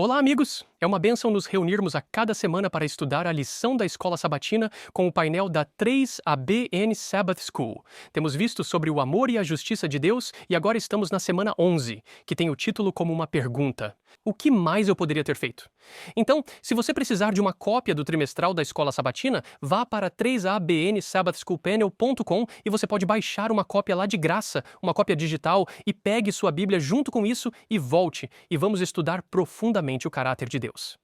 Olá, amigos! É uma bênção nos reunirmos a cada semana para estudar a lição da Escola Sabatina com o painel da 3ABN Sabbath School. Temos visto sobre o amor e a justiça de Deus e agora estamos na semana 11, que tem o título como uma pergunta. O que mais eu poderia ter feito? Então, se você precisar de uma cópia do trimestral da Escola Sabatina, vá para 3abnsabbathschoolpanel.com e você pode baixar uma cópia lá de graça, uma cópia digital, e pegue sua Bíblia junto com isso e volte, e vamos estudar profundamente o caráter de Deus.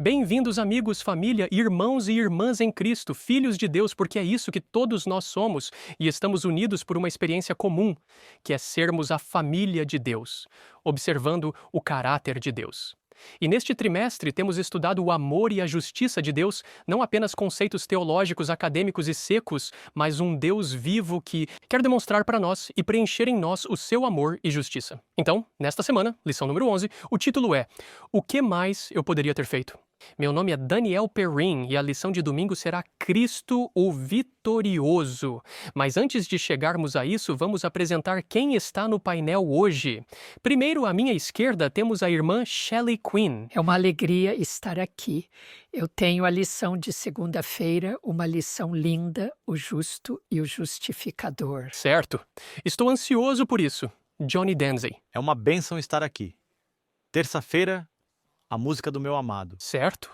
Bem-vindos, amigos, família, irmãos e irmãs em Cristo, filhos de Deus, porque é isso que todos nós somos e estamos unidos por uma experiência comum, que é sermos a família de Deus, observando o caráter de Deus. E neste trimestre temos estudado o amor e a justiça de Deus, não apenas conceitos teológicos, acadêmicos e secos, mas um Deus vivo que quer demonstrar para nós e preencher em nós o seu amor e justiça. Então, nesta semana, lição número 11, o título é O que mais eu poderia ter feito? Meu nome é Daniel Perrin e a lição de domingo será Cristo o Vitorioso. Mas antes de chegarmos a isso, vamos apresentar quem está no painel hoje. Primeiro, à minha esquerda, temos a irmã Shelley Quinn. É uma alegria estar aqui. Eu tenho a lição de segunda-feira, uma lição linda, o justo e o justificador. Certo. Estou ansioso por isso. Johnny Danzey. É uma bênção estar aqui. Terça-feira, a música do meu amado. Certo.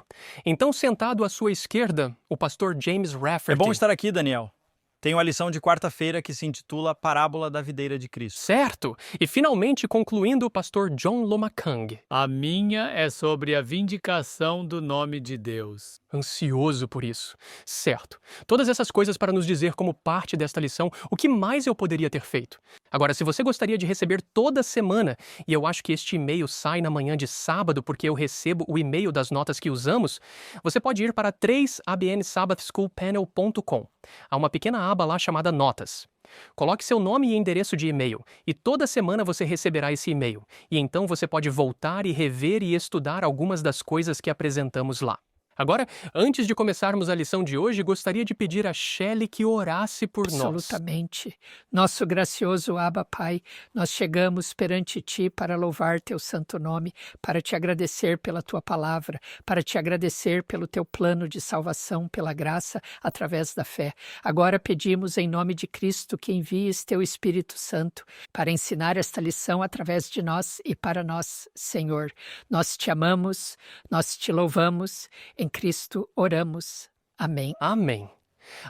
Então, sentado à sua esquerda, o pastor James Rafferty. É bom estar aqui, Daniel. Tenho a lição de quarta-feira que se intitula Parábola da Videira de Cristo. Certo. E finalmente concluindo o pastor John Lomakang. A minha é sobre a vindicação do nome de Deus. Ansioso por isso. Certo. Todas essas coisas para nos dizer como parte desta lição o que mais eu poderia ter feito. Agora, se você gostaria de receber toda semana, e eu acho que este e-mail sai na manhã de sábado porque eu recebo o e-mail das notas que usamos, você pode ir para 3abnsabbathschoolpanel.com. Há uma pequena aba lá chamada Notas. Coloque seu nome e endereço de e-mail, e toda semana você receberá esse e-mail, e então você pode voltar e rever e estudar algumas das coisas que apresentamos lá. Agora, antes de começarmos a lição de hoje, gostaria de pedir a Shelley que orasse por nós. Absolutamente. Nosso gracioso Abba Pai, nós chegamos perante Ti para louvar Teu santo nome, para Te agradecer pela Tua palavra, para Te agradecer pelo Teu plano de salvação, pela graça, através da fé. Agora pedimos em nome de Cristo que envies Teu Espírito Santo para ensinar esta lição através de nós e para nós, Senhor. Nós Te amamos, nós Te louvamos, em Cristo oramos. Amém. Amém.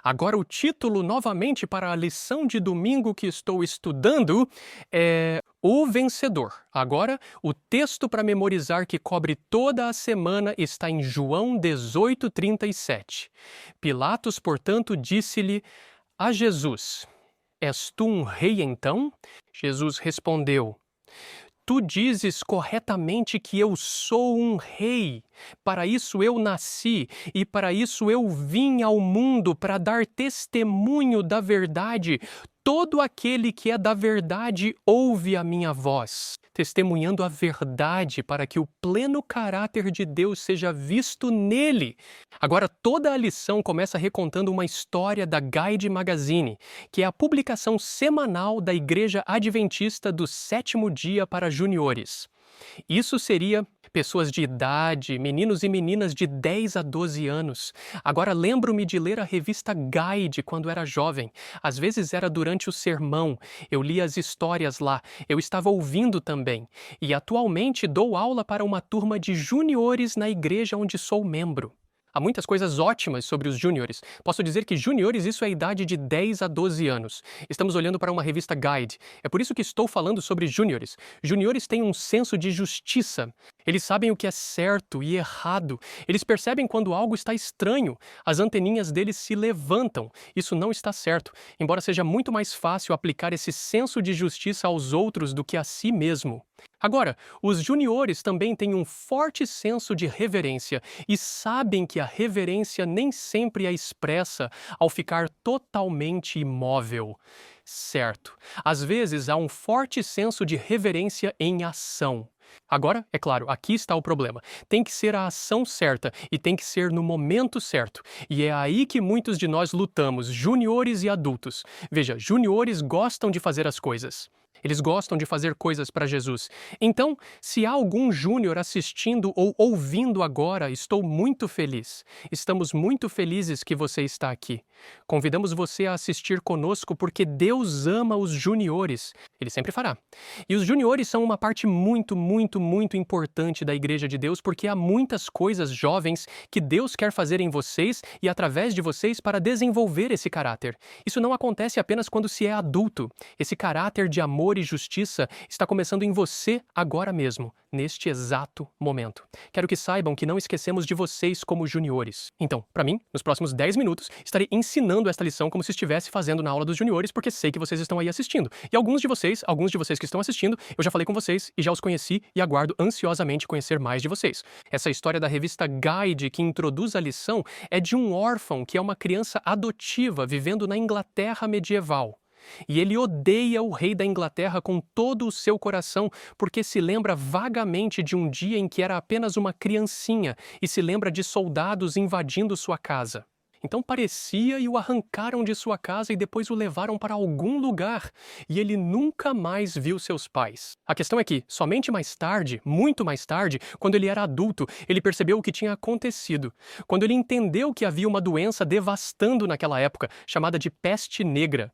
Agora o título novamente para a lição de domingo que estou estudando é O Vencedor. Agora, o texto para memorizar que cobre toda a semana está em João 18:37. Pilatos, portanto, disse-lhe a Jesus: És tu um rei então? Jesus respondeu: Tu dizes corretamente que eu sou um rei. Para isso eu nasci e para isso eu vim ao mundo, para dar testemunho da verdade. Todo aquele que é da verdade ouve a minha voz, testemunhando a verdade para que o pleno caráter de Deus seja visto nele. Agora, toda a lição começa recontando uma história da Guide Magazine, que é a publicação semanal da Igreja Adventista do Sétimo Dia para juniores. Isso seria pessoas de idade, meninos e meninas de 10 a 12 anos. Agora lembro-me de ler a revista Guide quando era jovem. Às vezes era durante o sermão. Eu lia as histórias lá. Eu estava ouvindo também. E atualmente dou aula para uma turma de juniores na igreja onde sou membro. Há muitas coisas ótimas sobre os júniores. Posso dizer que júniores isso é a idade de 10 a 12 anos. Estamos olhando para uma revista Guide. É por isso que estou falando sobre júniores. Júniores têm um senso de justiça. Eles sabem o que é certo e errado. Eles percebem quando algo está estranho. As anteninhas deles se levantam. Isso não está certo, embora seja muito mais fácil aplicar esse senso de justiça aos outros do que a si mesmo. Agora, os juniores também têm um forte senso de reverência e sabem que a reverência nem sempre é expressa ao ficar totalmente imóvel. Certo, às vezes há um forte senso de reverência em ação. Agora, é claro, aqui está o problema. Tem que ser a ação certa e tem que ser no momento certo. E é aí que muitos de nós lutamos, juniores e adultos. Veja, juniores gostam de fazer as coisas. Eles gostam de fazer coisas para Jesus. Então, se há algum júnior assistindo ou ouvindo agora, estou muito feliz. Estamos muito felizes que você está aqui. Convidamos você a assistir conosco porque Deus ama os juniores. Ele sempre fará. E os juniores são uma parte muito, muito, muito importante da Igreja de Deus porque há muitas coisas jovens que Deus quer fazer em vocês e através de vocês para desenvolver esse caráter. Isso não acontece apenas quando se é adulto. Esse caráter de amor e justiça está começando em você agora mesmo, neste exato momento. Quero que saibam que não esquecemos de vocês como juniores. Então, para mim, nos próximos 10 minutos, estarei ensinando esta lição como se estivesse fazendo na aula dos juniores, porque sei que vocês estão aí assistindo. E alguns de vocês que estão assistindo, eu já falei com vocês e já os conheci e aguardo ansiosamente conhecer mais de vocês. Essa história da revista Guide que introduz a lição é de um órfão que é uma criança adotiva vivendo na Inglaterra medieval. E ele odeia o rei da Inglaterra com todo o seu coração, porque se lembra vagamente de um dia em que era apenas uma criancinha e se lembra de soldados invadindo sua casa. Então parecia e o arrancaram de sua casa e depois o levaram para algum lugar, e ele nunca mais viu seus pais. A questão é que, somente mais tarde, muito mais tarde, quando ele era adulto, ele percebeu o que tinha acontecido. Quando ele entendeu que havia uma doença devastando naquela época, chamada de peste negra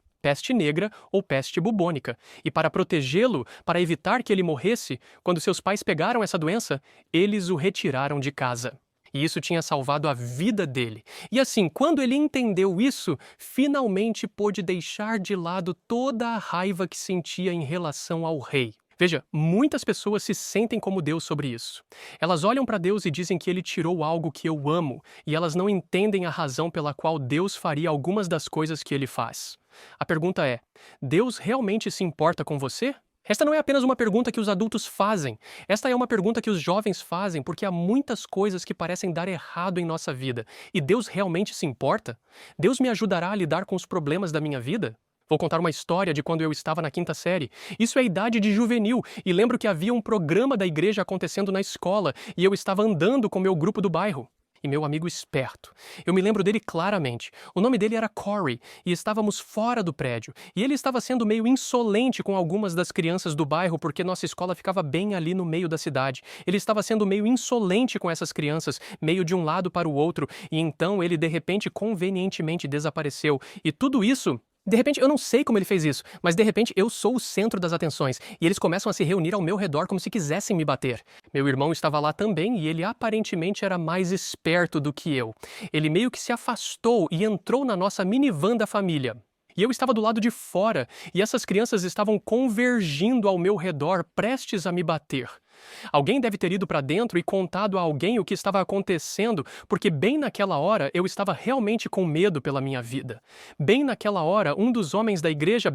ou peste bubônica. E para protegê-lo, para evitar que ele morresse, quando seus pais pegaram essa doença, eles o retiraram de casa. E isso tinha salvado a vida dele. E assim, quando ele entendeu isso, finalmente pôde deixar de lado toda a raiva que sentia em relação ao rei. Veja, muitas pessoas se sentem como Deus sobre isso. Elas olham para Deus e dizem que ele tirou algo que eu amo, e elas não entendem a razão pela qual Deus faria algumas das coisas que ele faz. A pergunta é: Deus realmente se importa com você? Esta não é apenas uma pergunta que os adultos fazem. Esta é uma pergunta que os jovens fazem porque há muitas coisas que parecem dar errado em nossa vida. E Deus realmente se importa? Deus me ajudará a lidar com os problemas da minha vida? Vou contar uma história de quando eu estava na 5ª série. Isso é idade de juvenil, e lembro que havia um programa da igreja acontecendo na escola, e eu estava andando com meu grupo do bairro. E meu amigo esperto. Eu me lembro dele claramente. O nome dele era Corey, e estávamos fora do prédio. E ele estava sendo meio insolente com algumas das crianças do bairro, porque nossa escola ficava bem ali no meio da cidade. Ele estava sendo meio insolente com essas crianças, meio de um lado para o outro, e então ele de repente convenientemente desapareceu. E tudo isso... De repente, eu não sei como ele fez isso, mas de repente eu sou o centro das atenções e eles começam a se reunir ao meu redor como se quisessem me bater. Meu irmão estava lá também e ele aparentemente era mais esperto do que eu. Ele meio que se afastou e entrou na nossa minivan da família. E eu estava do lado de fora e essas crianças estavam convergindo ao meu redor, prestes a me bater. Alguém deve ter ido para dentro e contado a alguém o que estava acontecendo, porque bem naquela hora eu estava realmente com medo pela minha vida. Bem naquela hora, um dos homens da igreja,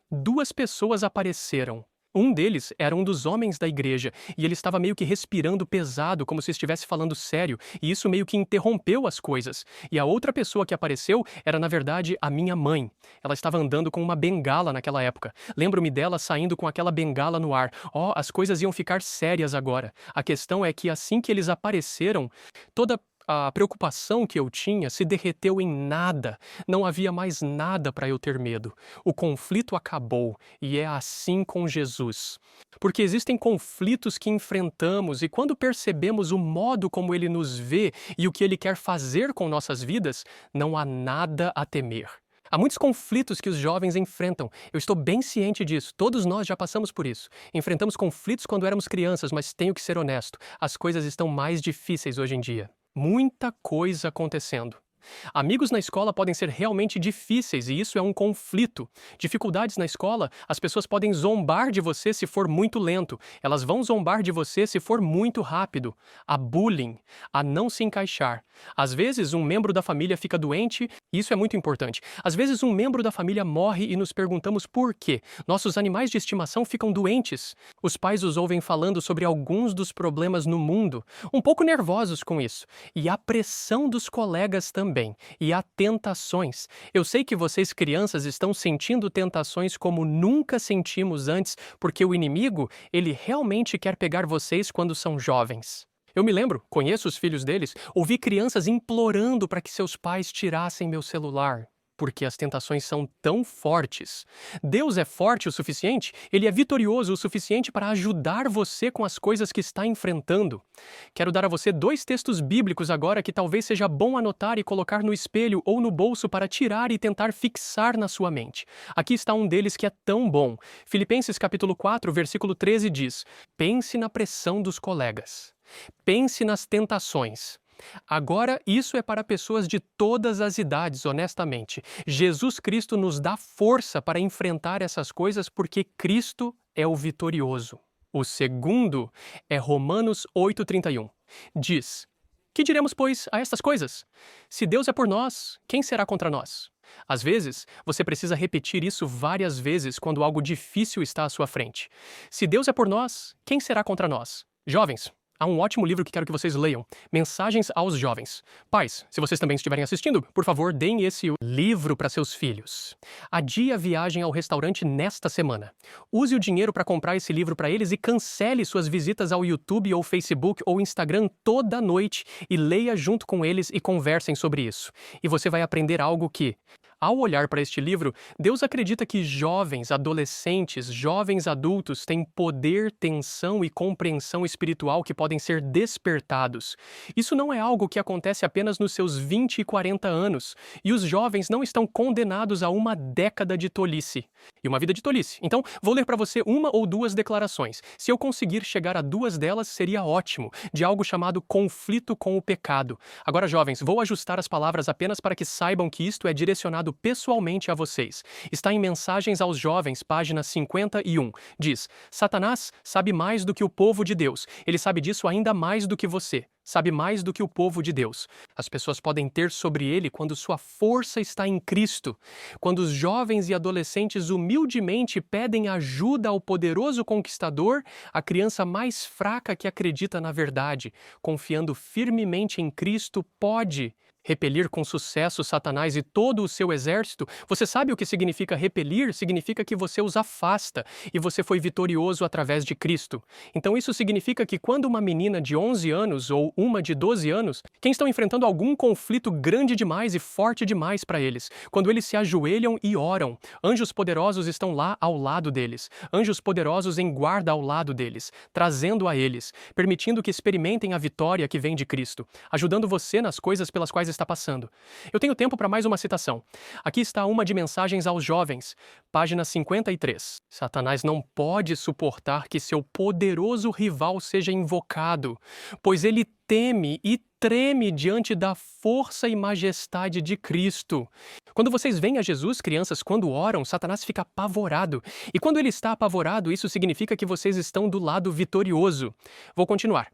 duas pessoas apareceram. Um deles era um dos homens da igreja, e ele estava meio que respirando pesado, como se estivesse falando sério, e isso meio que interrompeu as coisas. E a outra pessoa que apareceu era, na verdade, a minha mãe. Ela estava andando com uma bengala naquela época. Lembro-me dela saindo com aquela bengala no ar. As coisas iam ficar sérias agora. A questão é que assim que eles apareceram, toda a preocupação que eu tinha se derreteu em nada. Não havia mais nada para eu ter medo. O conflito acabou, e é assim com Jesus. Porque existem conflitos que enfrentamos, e quando percebemos o modo como ele nos vê e o que ele quer fazer com nossas vidas, não há nada a temer. Há muitos conflitos que os jovens enfrentam. Eu estou bem ciente disso. Todos nós já passamos por isso. Enfrentamos conflitos quando éramos crianças, mas tenho que ser honesto. As coisas estão mais difíceis hoje em dia. Muita coisa acontecendo. Amigos na escola podem ser realmente difíceis e isso é um conflito. Dificuldades na escola, as pessoas podem zombar de você se for muito lento. Elas vão zombar de você se for muito rápido. Há bullying, a não se encaixar. Às vezes, um membro da família fica doente Isso é muito importante. Às vezes um membro da família morre e nos perguntamos por quê. Nossos animais de estimação ficam doentes. Os pais os ouvem falando sobre alguns dos problemas no mundo, um pouco nervosos com isso. E a pressão dos colegas também. E há tentações. Eu sei que vocês crianças estão sentindo tentações como nunca sentimos antes, porque o inimigo, ele realmente quer pegar vocês quando são jovens. Eu me lembro, conheço os filhos deles, ouvi crianças implorando para que seus pais tirassem meu celular, porque as tentações são tão fortes. Deus é forte o suficiente, Ele é vitorioso o suficiente para ajudar você com as coisas que está enfrentando. Quero dar a você 2 textos bíblicos agora que talvez seja bom anotar e colocar no espelho ou no bolso para tirar e tentar fixar na sua mente. Aqui está um deles que é tão bom. Filipenses capítulo 4, versículo 13 diz: pense na pressão dos colegas. Pense nas tentações. Agora, isso é para pessoas de todas as idades, honestamente. Jesus Cristo nos dá força para enfrentar essas coisas porque Cristo é o vitorioso. O segundo é Romanos 8,31. Diz: que diremos, pois, a estas coisas? Se Deus é por nós, quem será contra nós? Às vezes, você precisa repetir isso várias vezes quando algo difícil está à sua frente. Se Deus é por nós, quem será contra nós? Jovens, há um ótimo livro que quero que vocês leiam, Mensagens aos Jovens. Pais, se vocês também estiverem assistindo, por favor, deem esse livro para seus filhos. Adie a viagem ao restaurante nesta semana. Use o dinheiro para comprar esse livro para eles e cancele suas visitas ao YouTube ou Facebook ou Instagram toda noite e leia junto com eles e conversem sobre isso. E você vai aprender algo que, ao olhar para este livro, Deus acredita que jovens, adolescentes, jovens adultos têm poder, tensão e compreensão espiritual que podem ser despertados. Isso não é algo que acontece apenas nos seus 20 e 40 anos, e os jovens não estão condenados a uma década de tolice. E uma vida de tolice. Então, vou ler para você 1 ou 2 declarações. Se eu conseguir chegar a 2 delas, seria ótimo, de algo chamado conflito com o pecado. Agora, jovens, vou ajustar as palavras apenas para que saibam que isto é direcionado pessoalmente a vocês. Está em Mensagens aos Jovens, página 51. Diz: Satanás sabe mais do que o povo de Deus. Ele sabe disso ainda mais do que você. Sabe mais do que o povo de Deus. As pessoas podem ter sobre ele quando sua força está em Cristo. Quando os jovens e adolescentes humildemente pedem ajuda ao poderoso conquistador, a criança mais fraca que acredita na verdade, confiando firmemente em Cristo, pode repelir com sucesso Satanás e todo o seu exército. Você sabe o que significa repelir? Significa que você os afasta e você foi vitorioso através de Cristo. Então isso significa que quando uma menina de 11 anos ou uma de 12 anos, quem estão enfrentando algum conflito grande demais e forte demais para eles, quando eles se ajoelham e oram, anjos poderosos estão lá ao lado deles, anjos poderosos em guarda ao lado deles, trazendo a eles, permitindo que experimentem a vitória que vem de Cristo, ajudando você nas coisas pelas quais está passando. Eu tenho tempo para mais uma citação. Aqui está uma de Mensagens aos Jovens, página 53. Satanás não pode suportar que seu poderoso rival seja invocado, pois ele teme e treme diante da força e majestade de Cristo. Quando vocês veem a Jesus, crianças, quando oram, Satanás fica apavorado. E quando ele está apavorado, isso significa que vocês estão do lado vitorioso. Vou continuar.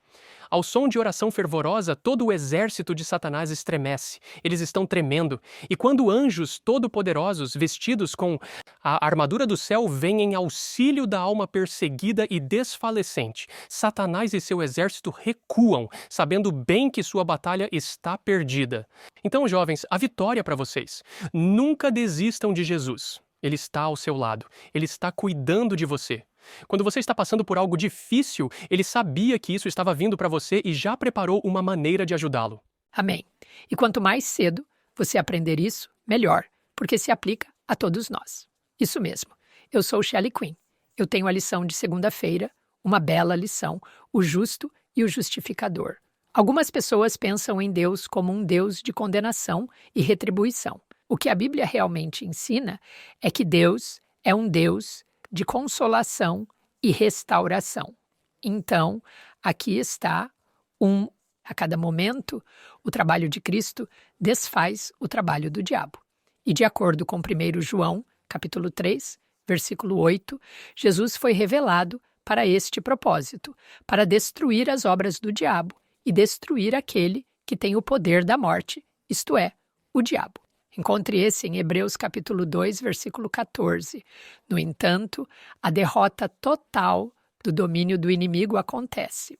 Ao som de oração fervorosa, todo o exército de Satanás estremece. Eles estão tremendo. E quando anjos todo-poderosos, vestidos com a armadura do céu, vêm em auxílio da alma perseguida e desfalecente, Satanás e seu exército recuam, sabendo bem que sua batalha está perdida. Então, jovens, a vitória para vocês. Nunca desistam de Jesus. Ele está ao seu lado. Ele está cuidando de você. Quando você está passando por algo difícil, ele sabia que isso estava vindo para você e já preparou uma maneira de ajudá-lo. Amém. E quanto mais cedo você aprender isso, melhor, porque se aplica a todos nós. Isso mesmo. Eu sou Shelley Quinn. Eu tenho a lição de segunda-feira, uma bela lição, o justo e o justificador. Algumas pessoas pensam em Deus como um Deus de condenação e retribuição. O que a Bíblia realmente ensina é que Deus é um Deus de consolação e restauração. Então, aqui está a cada momento, o trabalho de Cristo desfaz o trabalho do diabo. E de acordo com 1 João, capítulo 3, versículo 8, Jesus foi revelado para este propósito, para destruir as obras do diabo e destruir aquele que tem o poder da morte, isto é, o diabo. Encontre esse em Hebreus capítulo 2, versículo 14. No entanto, a derrota total do domínio do inimigo acontece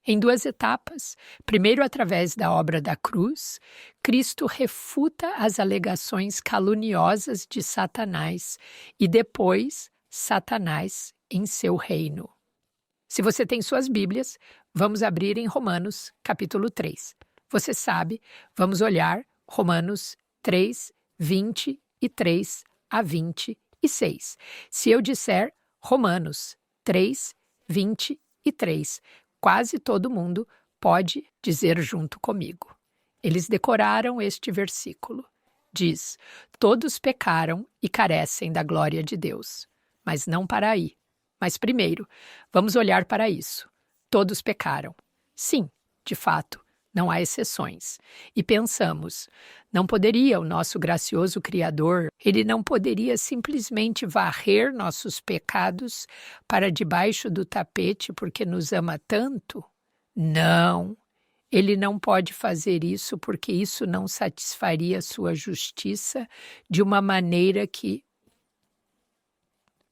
em duas etapas. Primeiro, através da obra da cruz, Cristo refuta as alegações caluniosas de Satanás e depois Satanás em seu reino. Se você tem suas Bíblias, vamos abrir em Romanos capítulo 3. Você sabe, vamos olhar Romanos 3, 23 a 26. Se eu disser Romanos 3, 23, quase todo mundo pode dizer junto comigo. Eles decoraram este versículo. Diz: todos pecaram e carecem da glória de Deus. Mas não para aí. Mas primeiro, vamos olhar para isso. Todos pecaram. Sim, de fato, não há exceções. E pensamos, não poderia o nosso gracioso Criador, ele não poderia simplesmente varrer nossos pecados para debaixo do tapete porque nos ama tanto? Não, ele não pode fazer isso porque isso não satisfaria sua justiça de uma maneira que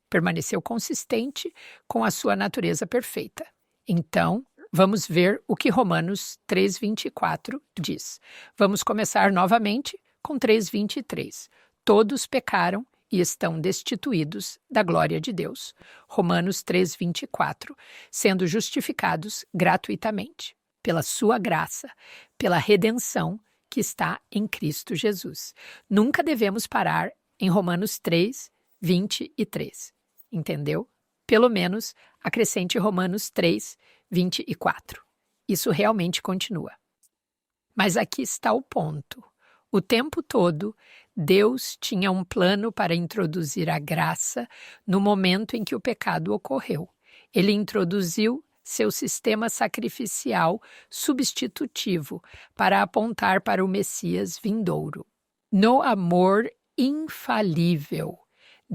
permaneceu consistente com a sua natureza perfeita. Então, vamos ver o que Romanos 3:24 diz. Vamos começar novamente com 3:23. Todos pecaram e estão destituídos da glória de Deus. Romanos 3:24. Sendo justificados gratuitamente, pela sua graça, pela redenção que está em Cristo Jesus. Nunca devemos parar em Romanos 3:23. Entendeu? Pelo menos acrescente Romanos 3:24. Isso realmente continua. Mas aqui está o ponto. O tempo todo, Deus tinha um plano para introduzir a graça no momento em que o pecado ocorreu. Ele introduziu seu sistema sacrificial substitutivo para apontar para o Messias vindouro. No amor infalível,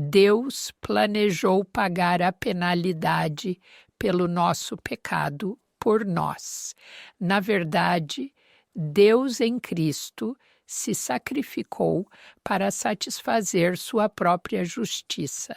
Deus planejou pagar a penalidade pelo nosso pecado por nós. Na verdade, Deus em Cristo se sacrificou para satisfazer sua própria justiça.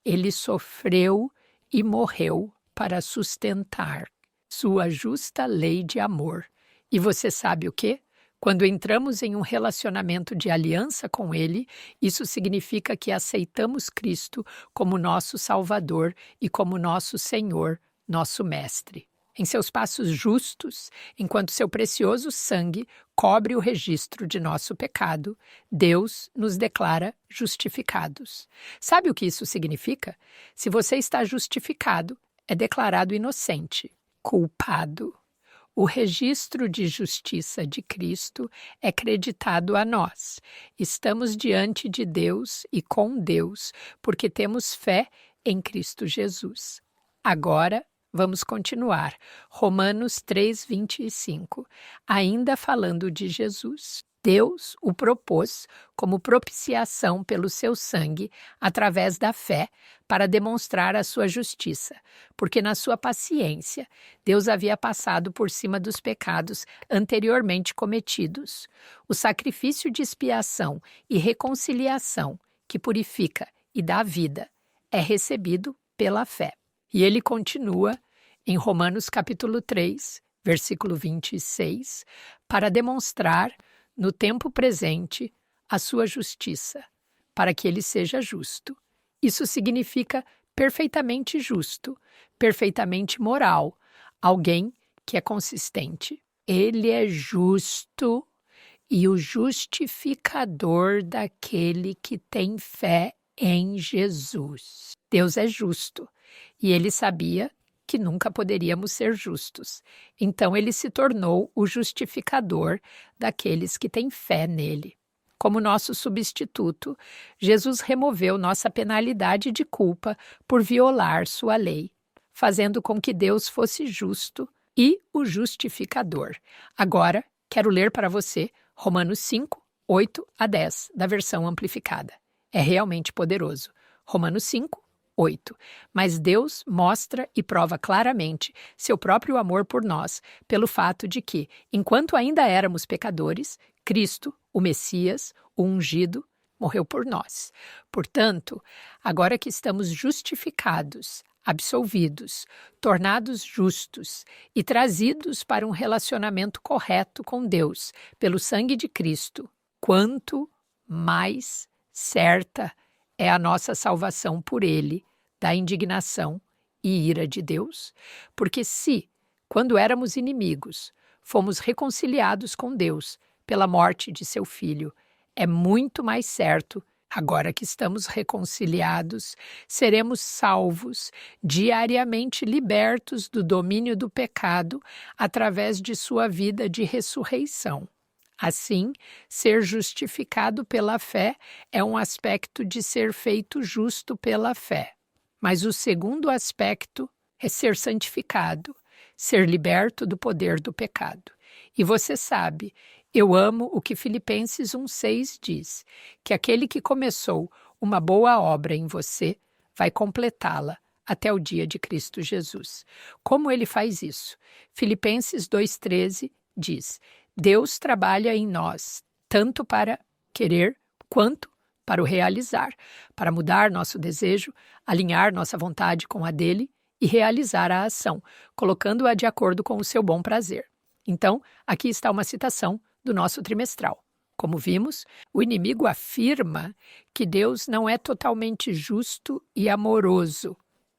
Ele sofreu e morreu para sustentar sua justa lei de amor. E você sabe o quê? Quando entramos em um relacionamento de aliança com Ele, isso significa que aceitamos Cristo como nosso Salvador e como nosso Senhor, nosso Mestre. Em seus passos justos, enquanto seu precioso sangue cobre o registro de nosso pecado, Deus nos declara justificados. Sabe o que isso significa? Se você está justificado, é declarado inocente, culpado. O registro de justiça de Cristo é creditado a nós. Estamos diante de Deus e com Deus, porque temos fé em Cristo Jesus. Agora, vamos continuar. Romanos 3:25. Ainda falando de Jesus, Deus o propôs como propiciação pelo seu sangue através da fé para demonstrar a sua justiça, porque na sua paciência Deus havia passado por cima dos pecados anteriormente cometidos. O sacrifício de expiação e reconciliação que purifica e dá vida é recebido pela fé. E ele continua em Romanos capítulo 3, versículo 26, para demonstrar no tempo presente a sua justiça, para que ele seja justo. Isso significa perfeitamente justo, perfeitamente moral, alguém que é consistente. Ele é justo e o justificador daquele que tem fé em Jesus. Deus é justo e ele sabia que nunca poderíamos ser justos. Então ele se tornou o justificador daqueles que têm fé nele. Como nosso substituto, Jesus removeu nossa penalidade de culpa por violar sua lei, fazendo com que Deus fosse justo e o justificador. Agora, quero ler para você Romanos 5, 8 a 10, da versão amplificada. É realmente poderoso. Romanos 5, 8. Mas Deus mostra e prova claramente seu próprio amor por nós, pelo fato de que, enquanto ainda éramos pecadores, Cristo, o Messias, o ungido, morreu por nós. Portanto, agora que estamos justificados, absolvidos, tornados justos e trazidos para um relacionamento correto com Deus pelo sangue de Cristo, quanto mais certa é a nossa salvação por Ele da indignação e ira de Deus? Porque se, quando éramos inimigos, fomos reconciliados com Deus pela morte de seu Filho, é muito mais certo, agora que estamos reconciliados, seremos salvos, diariamente libertos do domínio do pecado através de sua vida de ressurreição. Assim, ser justificado pela fé é um aspecto de ser feito justo pela fé. Mas o segundo aspecto é ser santificado, ser liberto do poder do pecado. E você sabe, eu amo o que Filipenses 1,6 diz, que aquele que começou uma boa obra em você vai completá-la até o dia de Cristo Jesus. Como ele faz isso? Filipenses 2,13 diz, Deus trabalha em nós, tanto para querer quanto para o realizar, para mudar nosso desejo, alinhar nossa vontade com a dele e realizar a ação, colocando-a de acordo com o seu bom prazer. Então, aqui está uma citação do nosso trimestral. Como vimos, o inimigo afirma que Deus não é totalmente justo e amoroso.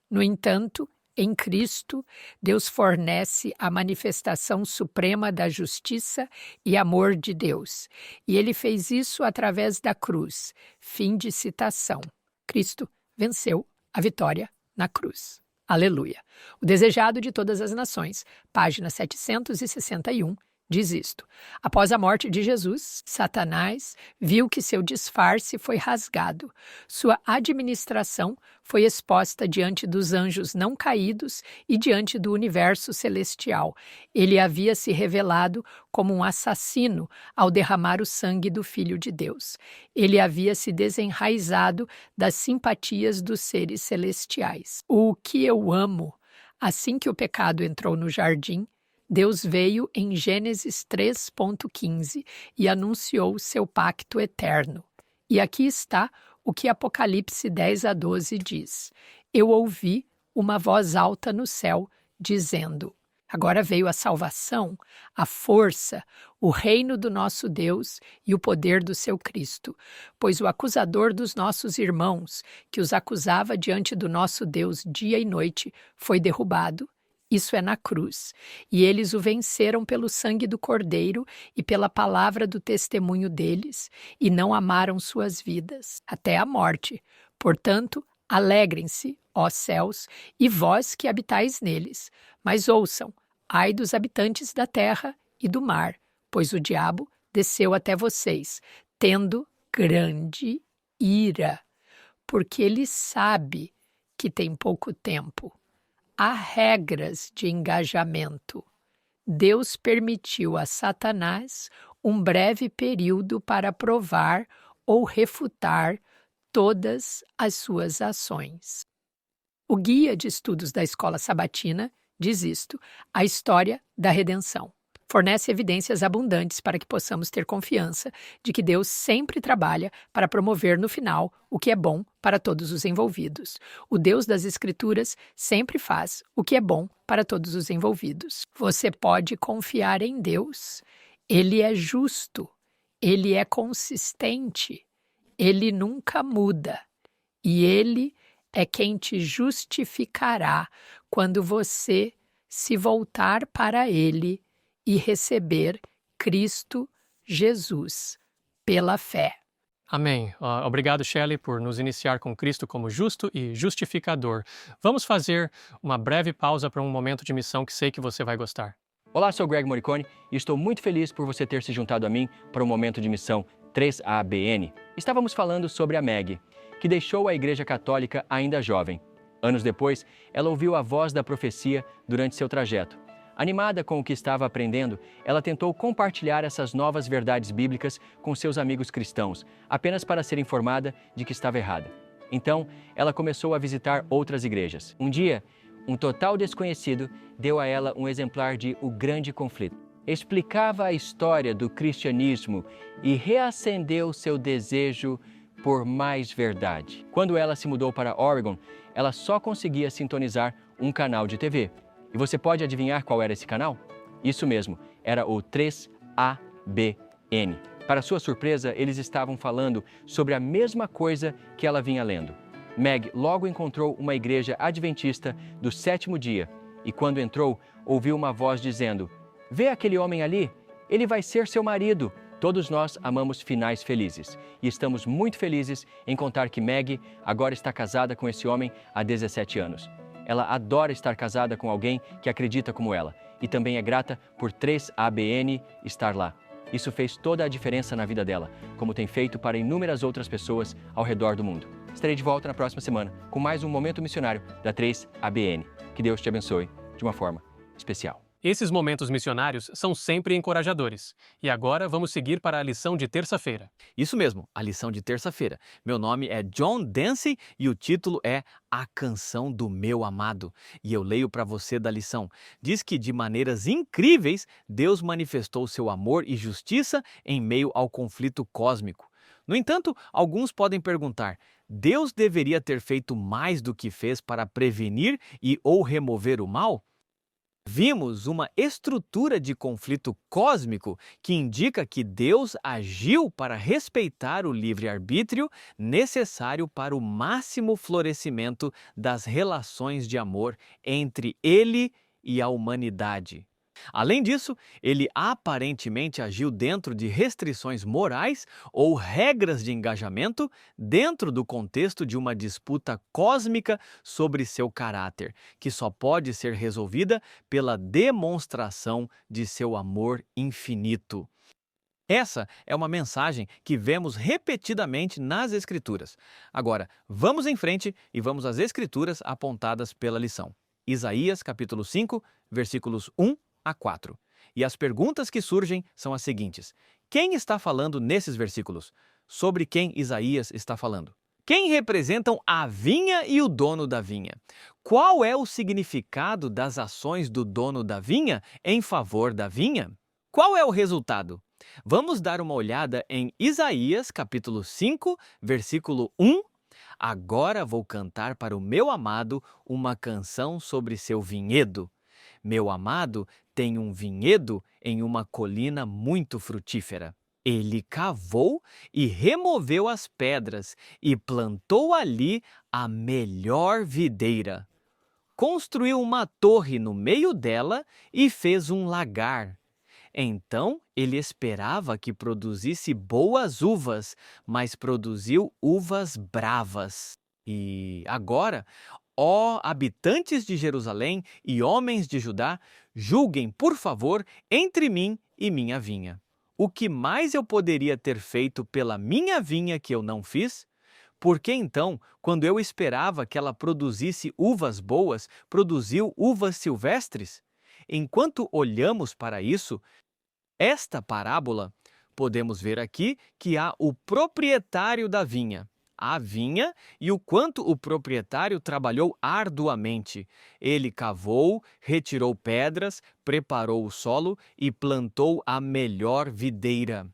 No entanto, em Cristo, Deus fornece a manifestação suprema da justiça e amor de Deus. E ele fez isso através da cruz. Fim de citação. Cristo venceu a vitória na cruz. Aleluia. O Desejado de Todas as Nações, página 761, diz isto. Após a morte de Jesus, Satanás viu que seu disfarce foi rasgado. Sua administração foi exposta diante dos anjos não caídos e diante do universo celestial. Ele havia se revelado como um assassino ao derramar o sangue do Filho de Deus. Ele havia se desenraizado das simpatias dos seres celestiais. O que eu amo, assim que o pecado entrou no jardim, Deus veio em Gênesis 3,15 e anunciou seu pacto eterno. E aqui está o que Apocalipse 10:12 diz. Eu ouvi uma voz alta no céu, dizendo, agora veio a salvação, a força, o reino do nosso Deus e o poder do seu Cristo. Pois o acusador dos nossos irmãos, que os acusava diante do nosso Deus dia e noite, foi derrubado. Isso é na cruz, e eles o venceram pelo sangue do Cordeiro e pela palavra do testemunho deles, e não amaram suas vidas, até a morte. Portanto, alegrem-se, ó céus, e vós que habitais neles. Mas ouçam, ai dos habitantes da terra e do mar, pois o diabo desceu até vocês, tendo grande ira, porque ele sabe que tem pouco tempo. Há regras de engajamento. Deus permitiu a Satanás um breve período para provar ou refutar todas as suas ações. O Guia de Estudos da Escola Sabatina diz isto, a história da redenção. Fornece evidências abundantes para que possamos ter confiança de que Deus sempre trabalha para promover no final o que é bom para todos os envolvidos. O Deus das Escrituras sempre faz o que é bom para todos os envolvidos. Você pode confiar em Deus. Ele é justo, ele é consistente, ele nunca muda. E ele é quem te justificará quando você se voltar para ele e receber Cristo Jesus pela fé. Amém. Obrigado, Shelley, por nos iniciar com Cristo como justo e justificador. Vamos fazer uma breve pausa para um momento de missão que sei que você vai gostar. Olá, sou Greg Morricone e estou muito feliz por você ter se juntado a mim para o momento de missão 3ABN. Estávamos falando sobre a Meg, que deixou a Igreja Católica ainda jovem. Anos depois, ela ouviu a voz da profecia durante seu trajeto. Animada com o que estava aprendendo, ela tentou compartilhar essas novas verdades bíblicas com seus amigos cristãos, apenas para ser informada de que estava errada. Então, ela começou a visitar outras igrejas. Um dia, um total desconhecido deu a ela um exemplar de O Grande Conflito. explicava a história do cristianismo e reacendeu seu desejo por mais verdade. Quando ela se mudou para Oregon, ela só conseguia sintonizar um canal de TV. E você pode adivinhar qual era esse canal? Isso mesmo, era o 3ABN. Para sua surpresa, eles estavam falando sobre a mesma coisa que ela vinha lendo. Meg logo encontrou uma igreja adventista do sétimo dia e, quando entrou, ouviu uma voz dizendo: "Vê aquele homem ali? Ele vai ser seu marido." Todos nós amamos finais felizes e estamos muito felizes em contar que Meg agora está casada com esse homem há 17 anos. Ela adora estar casada com alguém que acredita como ela e também é grata por 3ABN estar lá. Isso fez toda a diferença na vida dela, como tem feito para inúmeras outras pessoas ao redor do mundo. Estarei de volta na próxima semana com mais um Momento Missionário da 3ABN. Que Deus te abençoe de uma forma especial. Esses momentos missionários são sempre encorajadores. E agora vamos seguir para a lição de terça-feira. Isso mesmo, a lição de terça-feira. Meu nome é John Dancy e o título é A Canção do Meu Amado. E eu leio para você da lição. Diz que de maneiras incríveis, Deus manifestou seu amor e justiça em meio ao conflito cósmico. No entanto, alguns podem perguntar: Deus deveria ter feito mais do que fez para prevenir e ou remover o mal? Vimos uma estrutura de conflito cósmico que indica que Deus agiu para respeitar o livre-arbítrio necessário para o máximo florescimento das relações de amor entre Ele e a humanidade. Além disso, ele aparentemente agiu dentro de restrições morais ou regras de engajamento dentro do contexto de uma disputa cósmica sobre seu caráter, que só pode ser resolvida pela demonstração de seu amor infinito. Essa é uma mensagem que vemos repetidamente nas Escrituras. Agora, vamos em frente e vamos às Escrituras apontadas pela lição. Isaías, capítulo 5, versículos 1 a 4. E as perguntas que surgem são as seguintes: quem está falando nesses versículos? Sobre quem Isaías está falando? Quem representam a vinha e o dono da vinha? Qual é o significado das ações do dono da vinha em favor da vinha? Qual é o resultado? Vamos dar uma olhada em Isaías, capítulo 5, versículo 1. Agora vou cantar para o meu amado uma canção sobre seu vinhedo. Meu amado tem um vinhedo em uma colina muito frutífera. Ele cavou e removeu as pedras e plantou ali a melhor videira. Construiu uma torre no meio dela e fez um lagar. Então ele esperava que produzisse boas uvas, mas produziu uvas bravas. E agora, ó habitantes de Jerusalém e homens de Judá, julguem, por favor, entre mim e minha vinha. O que mais eu poderia ter feito pela minha vinha que eu não fiz? Por que então, quando eu esperava que ela produzisse uvas boas, produziu uvas silvestres? Enquanto olhamos para isso, esta parábola, podemos ver aqui que há o proprietário da vinha, a vinha, e o quanto o proprietário trabalhou arduamente. Ele cavou, retirou pedras, preparou o solo e plantou a melhor videira.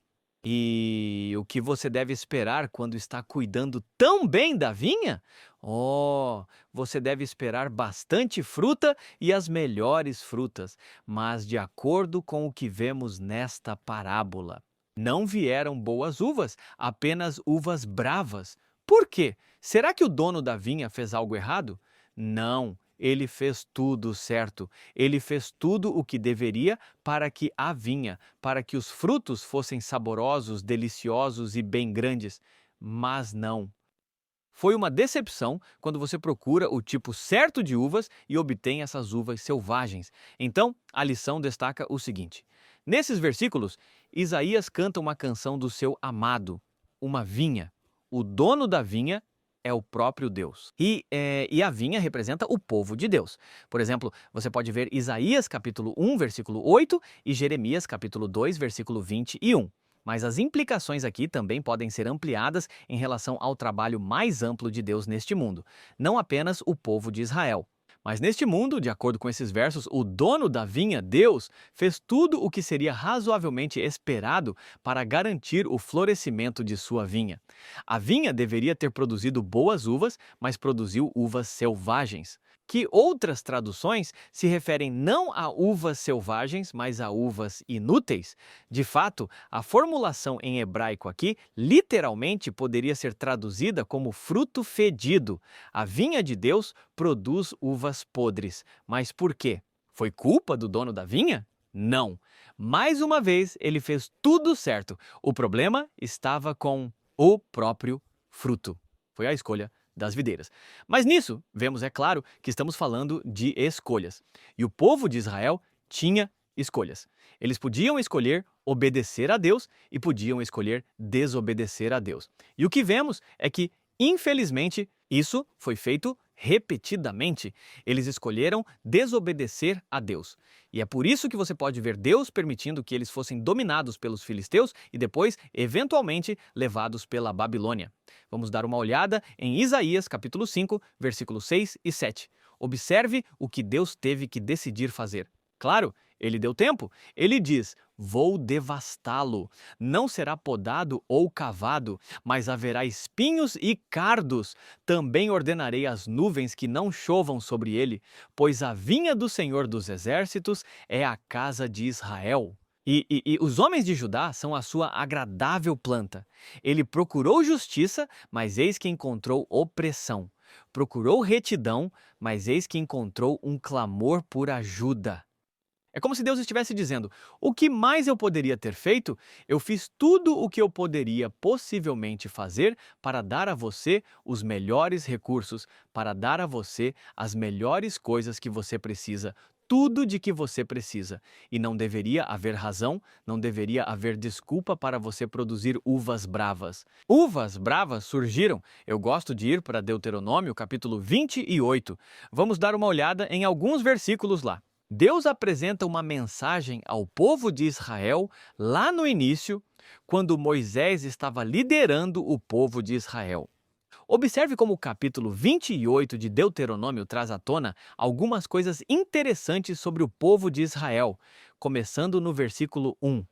E o que você deve esperar quando está cuidando tão bem da vinha? Oh, você deve esperar bastante fruta e as melhores frutas, mas de acordo com o que vemos nesta parábola. Não vieram boas uvas, apenas uvas bravas. Por quê? Será que o dono da vinha fez algo errado? Não, ele fez tudo certo. Ele fez tudo o que deveria para que a vinha, para que os frutos fossem saborosos, deliciosos e bem grandes. Mas não. Foi uma decepção quando você procura o tipo certo de uvas e obtém essas uvas selvagens. Então, a lição destaca o seguinte: nesses versículos, Isaías canta uma canção do seu amado, uma vinha. O dono da vinha é o próprio Deus. E a vinha representa o povo de Deus. Por exemplo, você pode ver Isaías capítulo 1, versículo 8 e Jeremias capítulo 2, versículo 21. Mas as implicações aqui também podem ser ampliadas em relação ao trabalho mais amplo de Deus neste mundo, não apenas o povo de Israel. Mas neste mundo, de acordo com esses versos, o dono da vinha, Deus, fez tudo o que seria razoavelmente esperado para garantir o florescimento de sua vinha. A vinha deveria ter produzido boas uvas, mas produziu uvas selvagens. Que outras traduções se referem não a uvas selvagens, mas a uvas inúteis. De fato, a formulação em hebraico aqui literalmente poderia ser traduzida como fruto fedido. A vinha de Deus produz uvas podres. Mas por quê? Foi culpa do dono da vinha? Não. Mais uma vez, ele fez tudo certo. O problema estava com o próprio fruto. Foi a escolha das videiras. Mas nisso, vemos, é claro, que estamos falando de escolhas. E o povo de Israel tinha escolhas. Eles podiam escolher obedecer a Deus e podiam escolher desobedecer a Deus. E o que vemos é que, infelizmente, isso foi feito repetidamente. Eles escolheram desobedecer a Deus. E é por isso que você pode ver Deus permitindo que eles fossem dominados pelos filisteus e depois, eventualmente, levados pela Babilônia. Vamos dar uma olhada em Isaías, capítulo 5, versículos 6 e 7. Observe o que Deus teve que decidir fazer. Claro, ele deu tempo. Ele diz: vou devastá-lo. Não será podado ou cavado, mas haverá espinhos e cardos. Também ordenarei às nuvens que não chovam sobre ele, pois a vinha do Senhor dos Exércitos é a casa de Israel. E os homens de Judá são a sua agradável planta. Ele procurou justiça, mas eis que encontrou opressão. Procurou retidão, mas eis que encontrou um clamor por ajuda. É como se Deus estivesse dizendo: o que mais eu poderia ter feito? Eu fiz tudo o que eu poderia possivelmente fazer para dar a você os melhores recursos, para dar a você as melhores coisas que você precisa, tudo de que você precisa. E não deveria haver razão, não deveria haver desculpa para você produzir uvas bravas. Uvas bravas surgiram. Eu gosto de ir para Deuteronômio, capítulo 28. Vamos dar uma olhada em alguns versículos lá. Deus apresenta uma mensagem ao povo de Israel lá no início, quando Moisés estava liderando o povo de Israel. Observe como o capítulo 28 de Deuteronômio traz à tona algumas coisas interessantes sobre o povo de Israel, começando no versículo 1.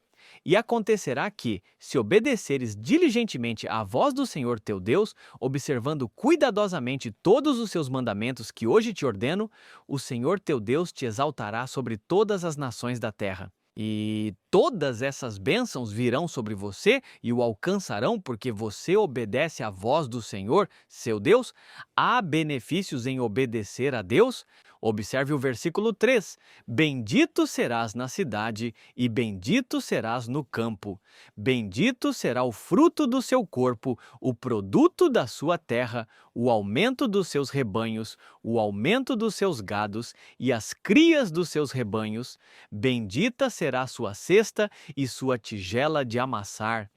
E acontecerá que, se obedeceres diligentemente à voz do Senhor teu Deus, observando cuidadosamente todos os seus mandamentos que hoje te ordeno, o Senhor teu Deus te exaltará sobre todas as nações da terra. E todas essas bênçãos virão sobre você e o alcançarão porque você obedece à voz do Senhor, seu Deus. Há benefícios em obedecer a Deus? Observe o versículo 3. Bendito serás na cidade e bendito serás no campo. Bendito será o fruto do seu corpo, o produto da sua terra, o aumento dos seus rebanhos, o aumento dos seus gados e as crias dos seus rebanhos. Bendita será sua cesta e sua tigela de amassar.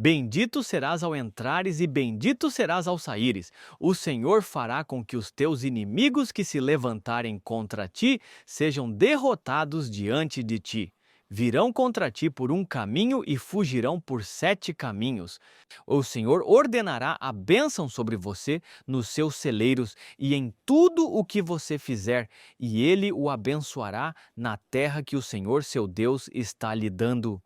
Bendito serás ao entrares e bendito serás ao saíres. O Senhor fará com que os teus inimigos que se levantarem contra ti sejam derrotados diante de ti. Virão contra ti por um caminho e fugirão por 7 caminhos. O Senhor ordenará a bênção sobre você nos seus celeiros e em tudo o que você fizer, e Ele o abençoará na terra que o Senhor seu Deus está lhe dando.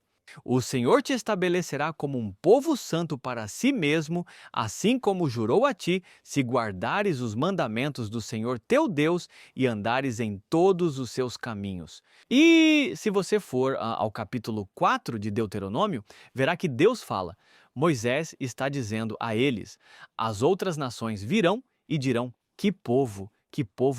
O Senhor te estabelecerá como um povo santo para si mesmo, assim como jurou a ti, se guardares os mandamentos do Senhor teu Deus e andares em todos os seus caminhos. E se você for ao capítulo 4 de Deuteronômio, verá que Deus fala. Moisés está dizendo a eles: as outras nações virão e dirão: que povo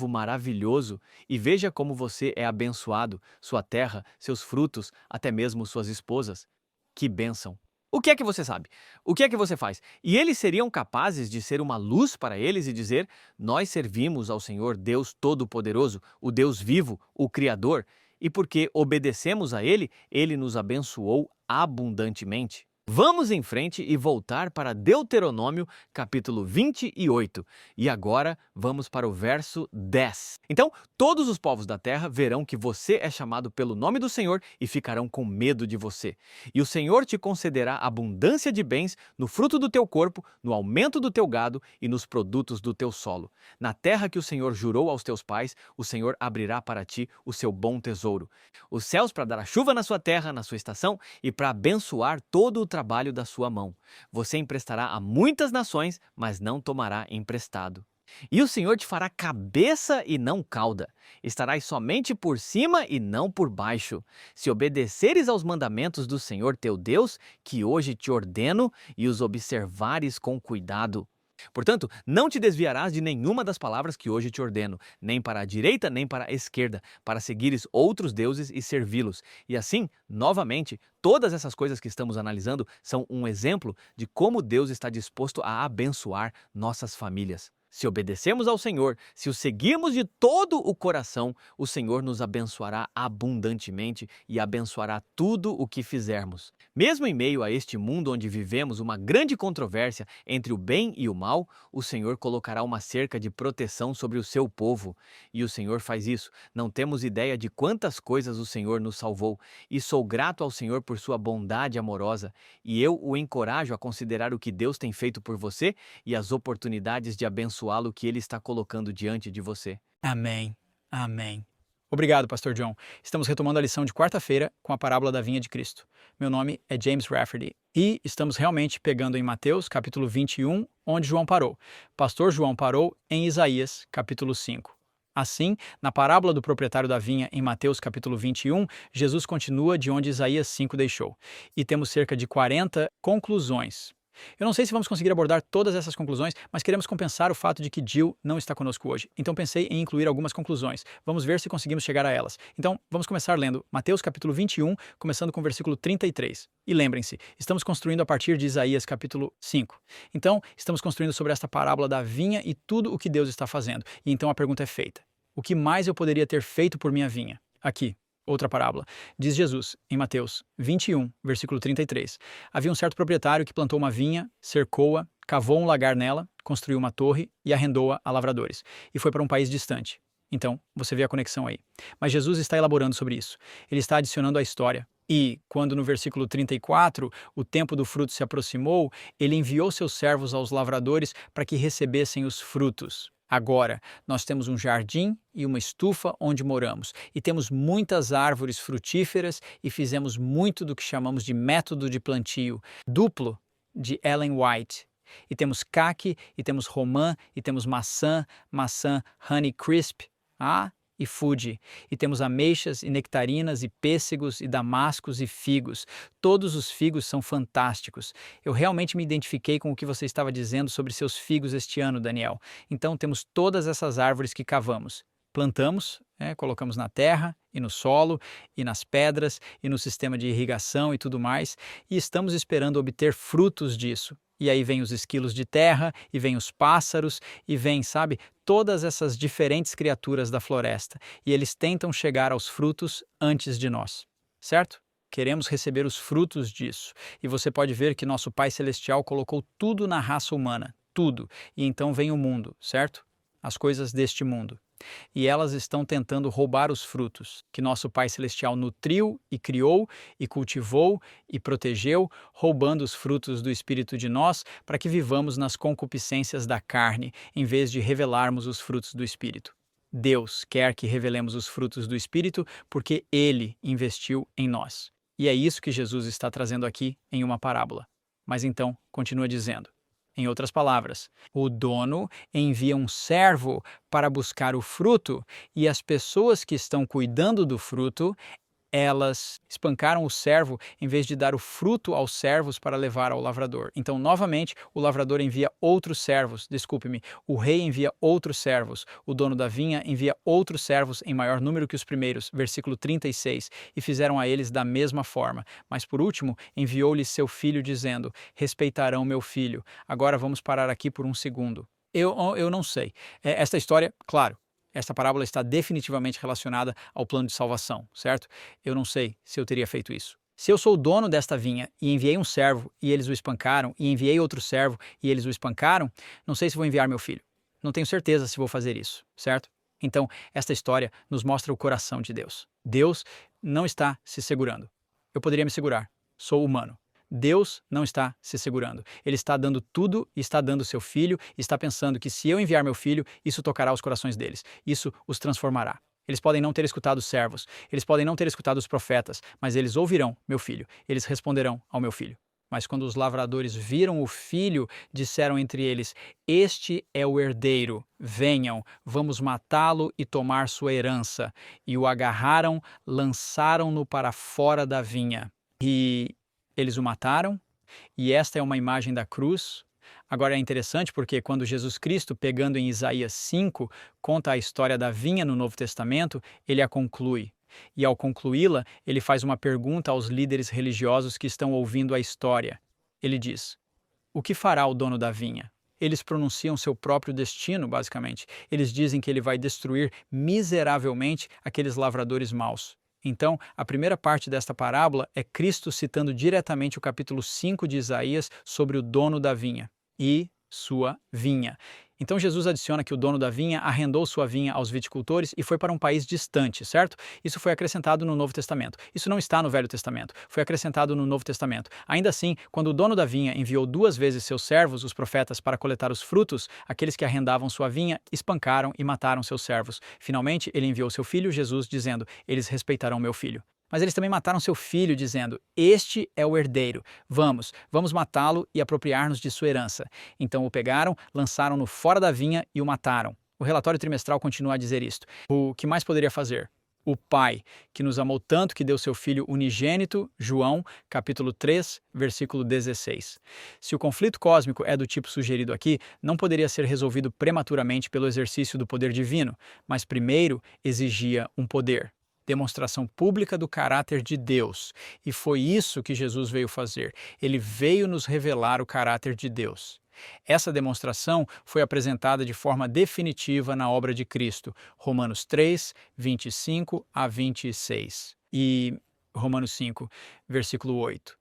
maravilhoso! E veja como você é abençoado, sua terra, seus frutos, até mesmo suas esposas. Que bênção! O que é que você sabe? O que é que você faz? E eles seriam capazes de ser uma luz para eles e dizer: nós servimos ao Senhor Deus Todo-Poderoso, o Deus vivo, o Criador, e porque obedecemos a Ele, Ele nos abençoou abundantemente. Vamos em frente e voltar para Deuteronômio, capítulo 28. E agora vamos para o verso 10. Então, todos os povos da terra verão que você é chamado pelo nome do Senhor e ficarão com medo de você. E o Senhor te concederá abundância de bens no fruto do teu corpo, no aumento do teu gado e nos produtos do teu solo. Na terra que o Senhor jurou aos teus pais, o Senhor abrirá para ti o seu bom tesouro. Os céus para dar a chuva na sua terra, na sua estação, e para abençoar todo o trabalho da sua mão. Você emprestará a muitas nações, mas não tomará emprestado. E o Senhor te fará cabeça e não cauda. Estarás somente por cima e não por baixo. Se obedeceres aos mandamentos do Senhor teu Deus, que hoje te ordeno, e os observares com cuidado. Portanto, não te desviarás de nenhuma das palavras que hoje te ordeno, nem para a direita nem para a esquerda, para seguires outros deuses e servi-los. E assim, novamente, todas essas coisas que estamos analisando são um exemplo de como Deus está disposto a abençoar nossas famílias. Se obedecemos ao Senhor, se o seguirmos de todo o coração, o Senhor nos abençoará abundantemente e abençoará tudo o que fizermos. Mesmo em meio a este mundo onde vivemos uma grande controvérsia entre o bem e o mal, o Senhor colocará uma cerca de proteção sobre o seu povo. E o Senhor faz isso. Não temos ideia de quantas coisas o Senhor nos salvou. E sou grato ao Senhor por sua bondade amorosa. E eu o encorajo a considerar o que Deus tem feito por você e as oportunidades de abençoá-lo que Ele está colocando diante de você. Amém. Amém. Obrigado, Pastor John. Estamos retomando a lição de quarta-feira com a parábola da vinha de Cristo. Meu nome é James Rafferty e estamos realmente pegando em Mateus, capítulo 21, onde João parou. Pastor João parou em Isaías, capítulo 5. Assim, na parábola do proprietário da vinha em Mateus capítulo 21, Jesus continua de onde Isaías 5 deixou. E temos cerca de 40 conclusões. Eu não sei se vamos conseguir abordar todas essas conclusões, mas queremos compensar o fato de que Jill não está conosco hoje. Então pensei em incluir algumas conclusões. Vamos ver se conseguimos chegar a elas. Então, vamos começar lendo Mateus capítulo 21, começando com o versículo 33. E lembrem-se, estamos construindo a partir de Isaías capítulo 5. Então, estamos construindo sobre esta parábola da vinha e tudo o que Deus está fazendo. E então a pergunta é feita: o que mais eu poderia ter feito por minha vinha? Aqui. Outra parábola. Diz Jesus, em Mateus 21, versículo 33. Havia um certo proprietário que plantou uma vinha, cercou-a, cavou um lagar nela, construiu uma torre e arrendou-a a lavradores. E foi para um país distante. Então, você vê a conexão aí. Mas Jesus está elaborando sobre isso. Ele está adicionando à história. E, quando no versículo 34, o tempo do fruto se aproximou, ele enviou seus servos aos lavradores para que recebessem os frutos. Agora, nós temos um jardim e uma estufa onde moramos, e temos muitas árvores frutíferas e fizemos muito do que chamamos de método de plantio duplo de Ellen White. E temos caqui, e temos romã, e temos maçã Honeycrisp, e Fuji. E temos ameixas e nectarinas e pêssegos e damascos e figos. Todos os figos são fantásticos. Eu realmente me identifiquei com o que você estava dizendo sobre seus figos este ano, Daniel. Então temos todas essas árvores que cavamos. Plantamos, colocamos na terra e no solo e nas pedras e no sistema de irrigação e tudo mais, e estamos esperando obter frutos disso. E aí vem os esquilos de terra, e vem os pássaros, e vem, sabe, todas essas diferentes criaturas da floresta. E eles tentam chegar aos frutos antes de nós, certo? Queremos receber os frutos disso. E você pode ver que nosso Pai Celestial colocou tudo na raça humana, tudo. E então vem o mundo, certo? As coisas deste mundo. E elas estão tentando roubar os frutos que nosso Pai Celestial nutriu e criou e cultivou e protegeu, roubando os frutos do Espírito de nós para que vivamos nas concupiscências da carne, em vez de revelarmos os frutos do Espírito. Deus quer que revelemos os frutos do Espírito porque Ele investiu em nós. E é isso que Jesus está trazendo aqui em uma parábola. Mas então, continua dizendo. Em outras palavras, o dono envia um servo para buscar o fruto e as pessoas que estão cuidando do fruto, elas espancaram o servo em vez de dar o fruto aos servos para levar ao lavrador. Então, novamente, o lavrador envia outros servos, o rei envia outros servos, o dono da vinha envia outros servos em maior número que os primeiros, versículo 36, e fizeram a eles da mesma forma. Mas, por último, enviou-lhes seu filho, dizendo, respeitarão meu filho. Agora vamos parar aqui por um segundo. Eu não sei. Esta história, claro, esta parábola está definitivamente relacionada ao plano de salvação, certo? Eu não sei se eu teria feito isso. Se eu sou o dono desta vinha e enviei um servo e eles o espancaram, e enviei outro servo e eles o espancaram, não sei se vou enviar meu filho. Não tenho certeza se vou fazer isso, certo? Então, esta história nos mostra o coração de Deus. Deus não está se segurando. Eu poderia me segurar. Sou humano. Deus não está se segurando. Ele está dando tudo e está dando seu filho e está pensando que se eu enviar meu filho, isso tocará os corações deles. Isso os transformará. Eles podem não ter escutado os servos, eles podem não ter escutado os profetas, mas eles ouvirão meu filho, eles responderão ao meu filho. Mas quando os lavradores viram o filho, disseram entre eles: Este é o herdeiro, venham, vamos matá-lo e tomar sua herança. E o agarraram, lançaram-no para fora da vinha. E eles o mataram, e esta é uma imagem da cruz. Agora é interessante porque quando Jesus Cristo, pegando em Isaías 5, conta a história da vinha no Novo Testamento, ele a conclui. E ao concluí-la, ele faz uma pergunta aos líderes religiosos que estão ouvindo a história. Ele diz: O que fará o dono da vinha? Eles pronunciam seu próprio destino, basicamente. Eles dizem que ele vai destruir miseravelmente aqueles lavradores maus. Então, a primeira parte desta parábola é Cristo citando diretamente o capítulo 5 de Isaías sobre o dono da vinha e sua vinha. Então Jesus adiciona que o dono da vinha arrendou sua vinha aos viticultores e foi para um país distante, certo? Isso foi acrescentado no Novo Testamento. Isso não está no Velho Testamento, foi acrescentado no Novo Testamento. Ainda assim, quando o dono da vinha enviou 2 vezes seus servos, os profetas, para coletar os frutos, aqueles que arrendavam sua vinha espancaram e mataram seus servos. Finalmente, ele enviou seu filho Jesus, dizendo: Eles respeitarão meu filho. Mas eles também mataram seu filho, dizendo: Este é o herdeiro. Vamos matá-lo e apropriar-nos de sua herança. Então o pegaram, lançaram-no fora da vinha e o mataram. O relatório trimestral continua a dizer isto. O que mais poderia fazer? O Pai, que nos amou tanto que deu seu Filho unigênito, João, capítulo 3, versículo 16. Se o conflito cósmico é do tipo sugerido aqui, não poderia ser resolvido prematuramente pelo exercício do poder divino, mas primeiro exigia um poder. Demonstração pública do caráter de Deus. E foi isso que Jesus veio fazer. Ele veio nos revelar o caráter de Deus. Essa demonstração foi apresentada de forma definitiva na obra de Cristo, Romanos 3, 25 a 26 e Romanos 5, versículo 8.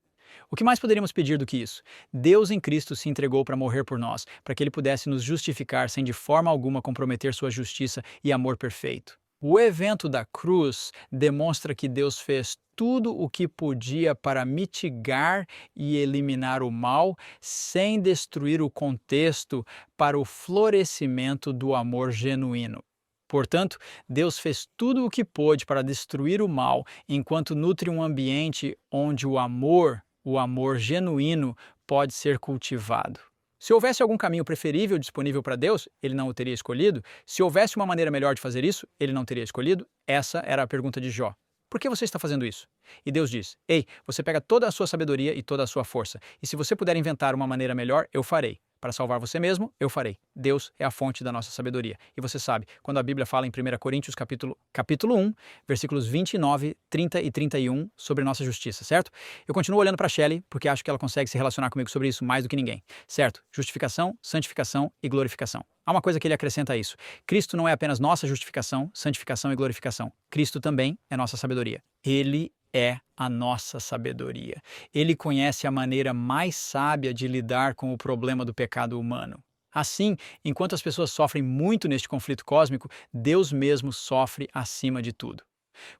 O que mais poderíamos pedir do que isso? Deus em Cristo se entregou para morrer por nós, para que Ele pudesse nos justificar sem de forma alguma comprometer sua justiça e amor perfeito. O evento da cruz demonstra que Deus fez tudo o que podia para mitigar e eliminar o mal, sem destruir o contexto para o florescimento do amor genuíno. Portanto, Deus fez tudo o que pôde para destruir o mal, enquanto nutre um ambiente onde o amor genuíno, pode ser cultivado. Se houvesse algum caminho preferível disponível para Deus, ele não o teria escolhido? Se houvesse uma maneira melhor de fazer isso, ele não teria escolhido? Essa era a pergunta de Jó. Por que você está fazendo isso? E Deus diz: Ei, você pega toda a sua sabedoria e toda a sua força, e se você puder inventar uma maneira melhor, eu farei. Para salvar você mesmo, eu farei. Deus é a fonte da nossa sabedoria. E você sabe, quando a Bíblia fala em 1 Coríntios capítulo 1, versículos 29, 30 e 31, sobre nossa justiça, certo? Eu continuo olhando para Shelley, porque acho que ela consegue se relacionar comigo sobre isso mais do que ninguém, certo? Justificação, santificação e glorificação. Há uma coisa que ele acrescenta a isso. Cristo não é apenas nossa justificação, santificação e glorificação. Cristo também é nossa sabedoria. Ele é a nossa sabedoria. Ele conhece a maneira mais sábia de lidar com o problema do pecado humano. Assim, enquanto as pessoas sofrem muito neste conflito cósmico, Deus mesmo sofre acima de tudo.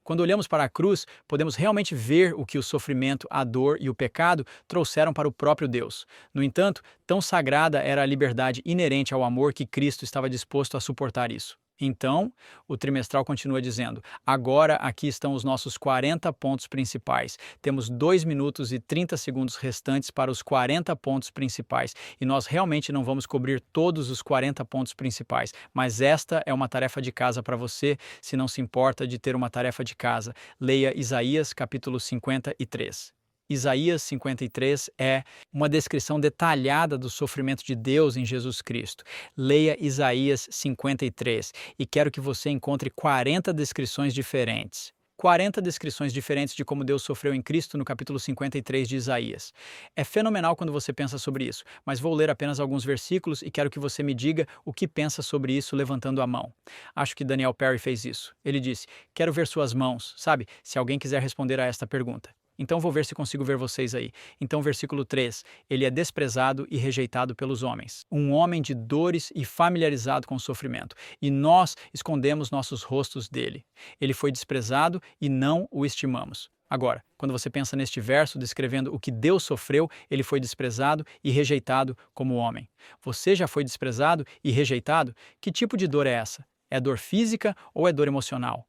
Quando olhamos para a cruz, podemos realmente ver o que o sofrimento, a dor e o pecado trouxeram para o próprio Deus. No entanto, tão sagrada era a liberdade inerente ao amor que Cristo estava disposto a suportar isso. Então, o trimestral continua dizendo: agora aqui estão os nossos 40 pontos principais. Temos 2 minutos e 30 segundos restantes para os 40 pontos principais. E nós realmente não vamos cobrir todos os 40 pontos principais. Mas esta é uma tarefa de casa para você, se não se importa de ter uma tarefa de casa. Leia Isaías capítulo 53. Isaías 53 é uma descrição detalhada do sofrimento de Deus em Jesus Cristo. Leia Isaías 53 e quero que você encontre 40 descrições diferentes. 40 descrições diferentes de como Deus sofreu em Cristo no capítulo 53 de Isaías. É fenomenal quando você pensa sobre isso, mas vou ler apenas alguns versículos e quero que você me diga o que pensa sobre isso levantando a mão. Acho que Daniel Perry fez isso. Ele disse: quero ver suas mãos, sabe? Se alguém quiser responder a esta pergunta. Então vou ver se consigo ver vocês aí. Então versículo 3, ele é desprezado e rejeitado pelos homens. Um homem de dores e familiarizado com o sofrimento. E nós escondemos nossos rostos dele. Ele foi desprezado e não o estimamos. Agora, quando você pensa neste verso descrevendo o que Deus sofreu, ele foi desprezado e rejeitado como homem. Você já foi desprezado e rejeitado? Que tipo de dor é essa? É dor física ou é dor emocional?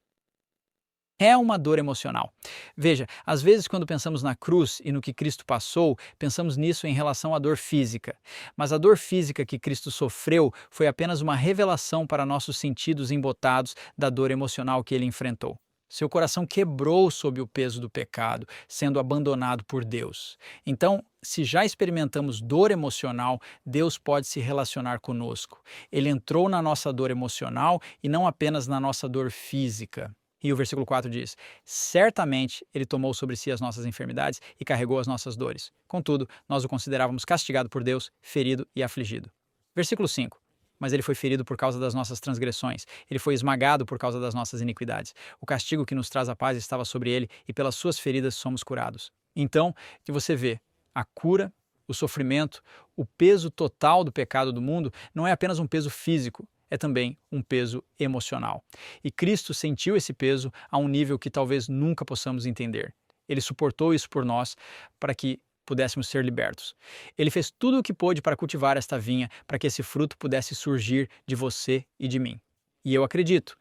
É uma dor emocional. Veja, às vezes quando pensamos na cruz e no que Cristo passou, pensamos nisso em relação à dor física. Mas a dor física que Cristo sofreu foi apenas uma revelação para nossos sentidos embotados da dor emocional que ele enfrentou. Seu coração quebrou sob o peso do pecado, sendo abandonado por Deus. Então, se já experimentamos dor emocional, Deus pode se relacionar conosco. Ele entrou na nossa dor emocional e não apenas na nossa dor física. E o versículo 4 diz: certamente ele tomou sobre si as nossas enfermidades e carregou as nossas dores. Contudo, nós o considerávamos castigado por Deus, ferido e afligido. Versículo 5. Mas ele foi ferido por causa das nossas transgressões. Ele foi esmagado por causa das nossas iniquidades. O castigo que nos traz a paz estava sobre ele, e pelas suas feridas somos curados. Então, que você vê, a cura, o sofrimento, o peso total do pecado do mundo não é apenas um peso físico, é também um peso emocional. E Cristo sentiu esse peso a um nível que talvez nunca possamos entender. Ele suportou isso por nós para que pudéssemos ser libertos. Ele fez tudo o que pôde para cultivar esta vinha, para que esse fruto pudesse surgir de você e de mim. E eu acredito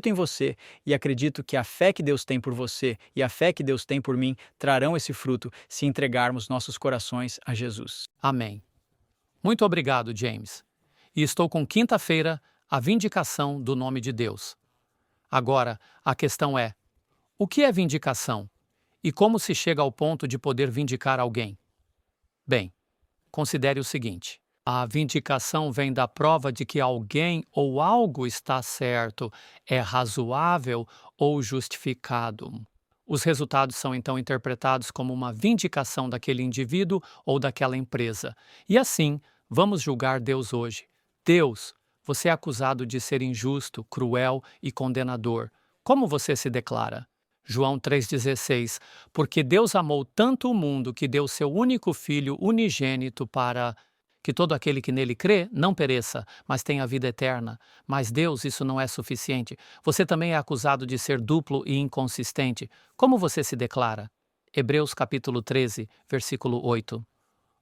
em você e acredito que a fé que Deus tem por você e a fé que Deus tem por mim trarão esse fruto se entregarmos nossos corações a Jesus. Amém. Muito obrigado, James. E estou com quinta-feira, a vindicação do nome de Deus. Agora, a questão é: o que é vindicação? E como se chega ao ponto de poder vindicar alguém? Bem, considere o seguinte: a vindicação vem da prova de que alguém ou algo está certo, é razoável ou justificado. Os resultados são então interpretados como uma vindicação daquele indivíduo ou daquela empresa. E assim, vamos julgar Deus hoje. Deus, você é acusado de ser injusto, cruel e condenador. Como você se declara? João 3,16, porque Deus amou tanto o mundo que deu seu único Filho unigênito para que todo aquele que nele crê não pereça, mas tenha vida eterna. Mas Deus, isso não é suficiente. Você também é acusado de ser duplo e inconsistente. Como você se declara? Hebreus capítulo 13, versículo 8.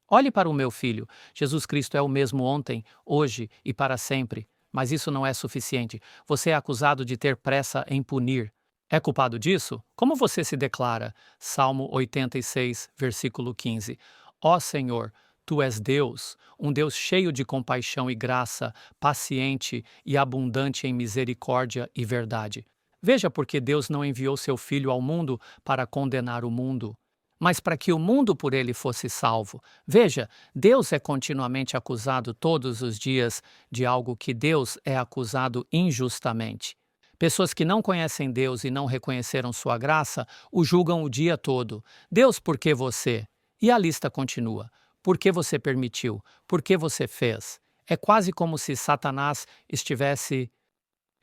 Olhe para o meu filho. Jesus Cristo é o mesmo ontem, hoje e para sempre. Mas isso não é suficiente. Você é acusado de ter pressa em punir. É culpado disso? Como você se declara? Salmo 86, versículo 15. Ó Senhor, Tu és Deus, um Deus cheio de compaixão e graça, paciente e abundante em misericórdia e verdade. Veja porque Deus não enviou seu Filho ao mundo para condenar o mundo, mas para que o mundo por ele fosse salvo. Veja, Deus é continuamente acusado todos os dias de algo que Deus é acusado injustamente. Pessoas que não conhecem Deus e não reconheceram sua graça o julgam o dia todo. Deus, por que você? E a lista continua. Por que você permitiu? Por que você fez? É quase como se Satanás estivesse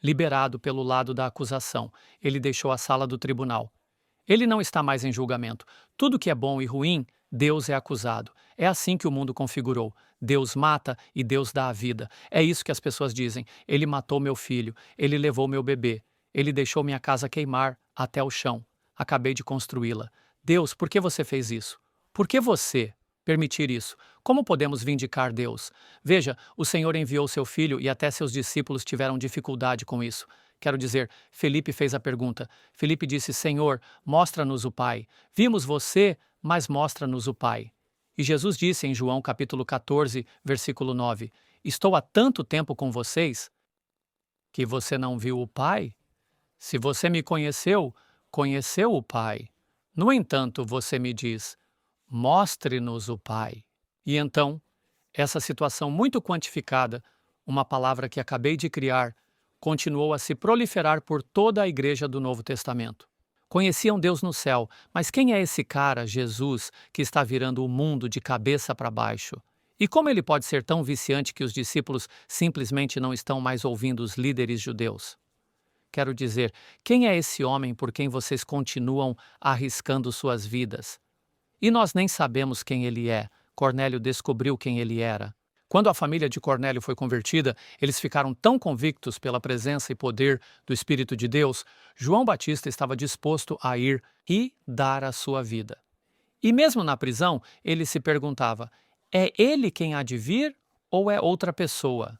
liberado pelo lado da acusação. Ele deixou a sala do tribunal. Ele não está mais em julgamento. Tudo que é bom e ruim, Deus é acusado. É assim que o mundo configurou. Deus mata e Deus dá a vida. É isso que as pessoas dizem. Ele matou meu filho. Ele levou meu bebê. Ele deixou minha casa queimar até o chão. Acabei de construí-la. Deus, por que você fez isso? Por que você permitir isso? Como podemos vindicar Deus? Veja, o Senhor enviou seu filho e até seus discípulos tiveram dificuldade com isso. Quero dizer, Felipe fez a pergunta. Felipe disse: Senhor, mostra-nos o Pai. Vimos você, mas mostra-nos o Pai. E Jesus disse em João capítulo 14, versículo 9, estou há tanto tempo com vocês que você não viu o Pai? Se você me conheceu, conheceu o Pai. No entanto, você me diz, mostre-nos o Pai. E então, essa situação muito quantificada, uma palavra que acabei de criar, continuou a se proliferar por toda a igreja do Novo Testamento. Conheciam Deus no céu, mas quem é esse cara, Jesus, que está virando o mundo de cabeça para baixo? E como ele pode ser tão viciante que os discípulos simplesmente não estão mais ouvindo os líderes judeus? Quero dizer, quem é esse homem por quem vocês continuam arriscando suas vidas? E nós nem sabemos quem ele é. Cornélio descobriu quem ele era. Quando a família de Cornélio foi convertida, eles ficaram tão convictos pela presença e poder do Espírito de Deus, João Batista estava disposto a ir e dar a sua vida. E mesmo na prisão, ele se perguntava, é ele quem há de vir ou é outra pessoa?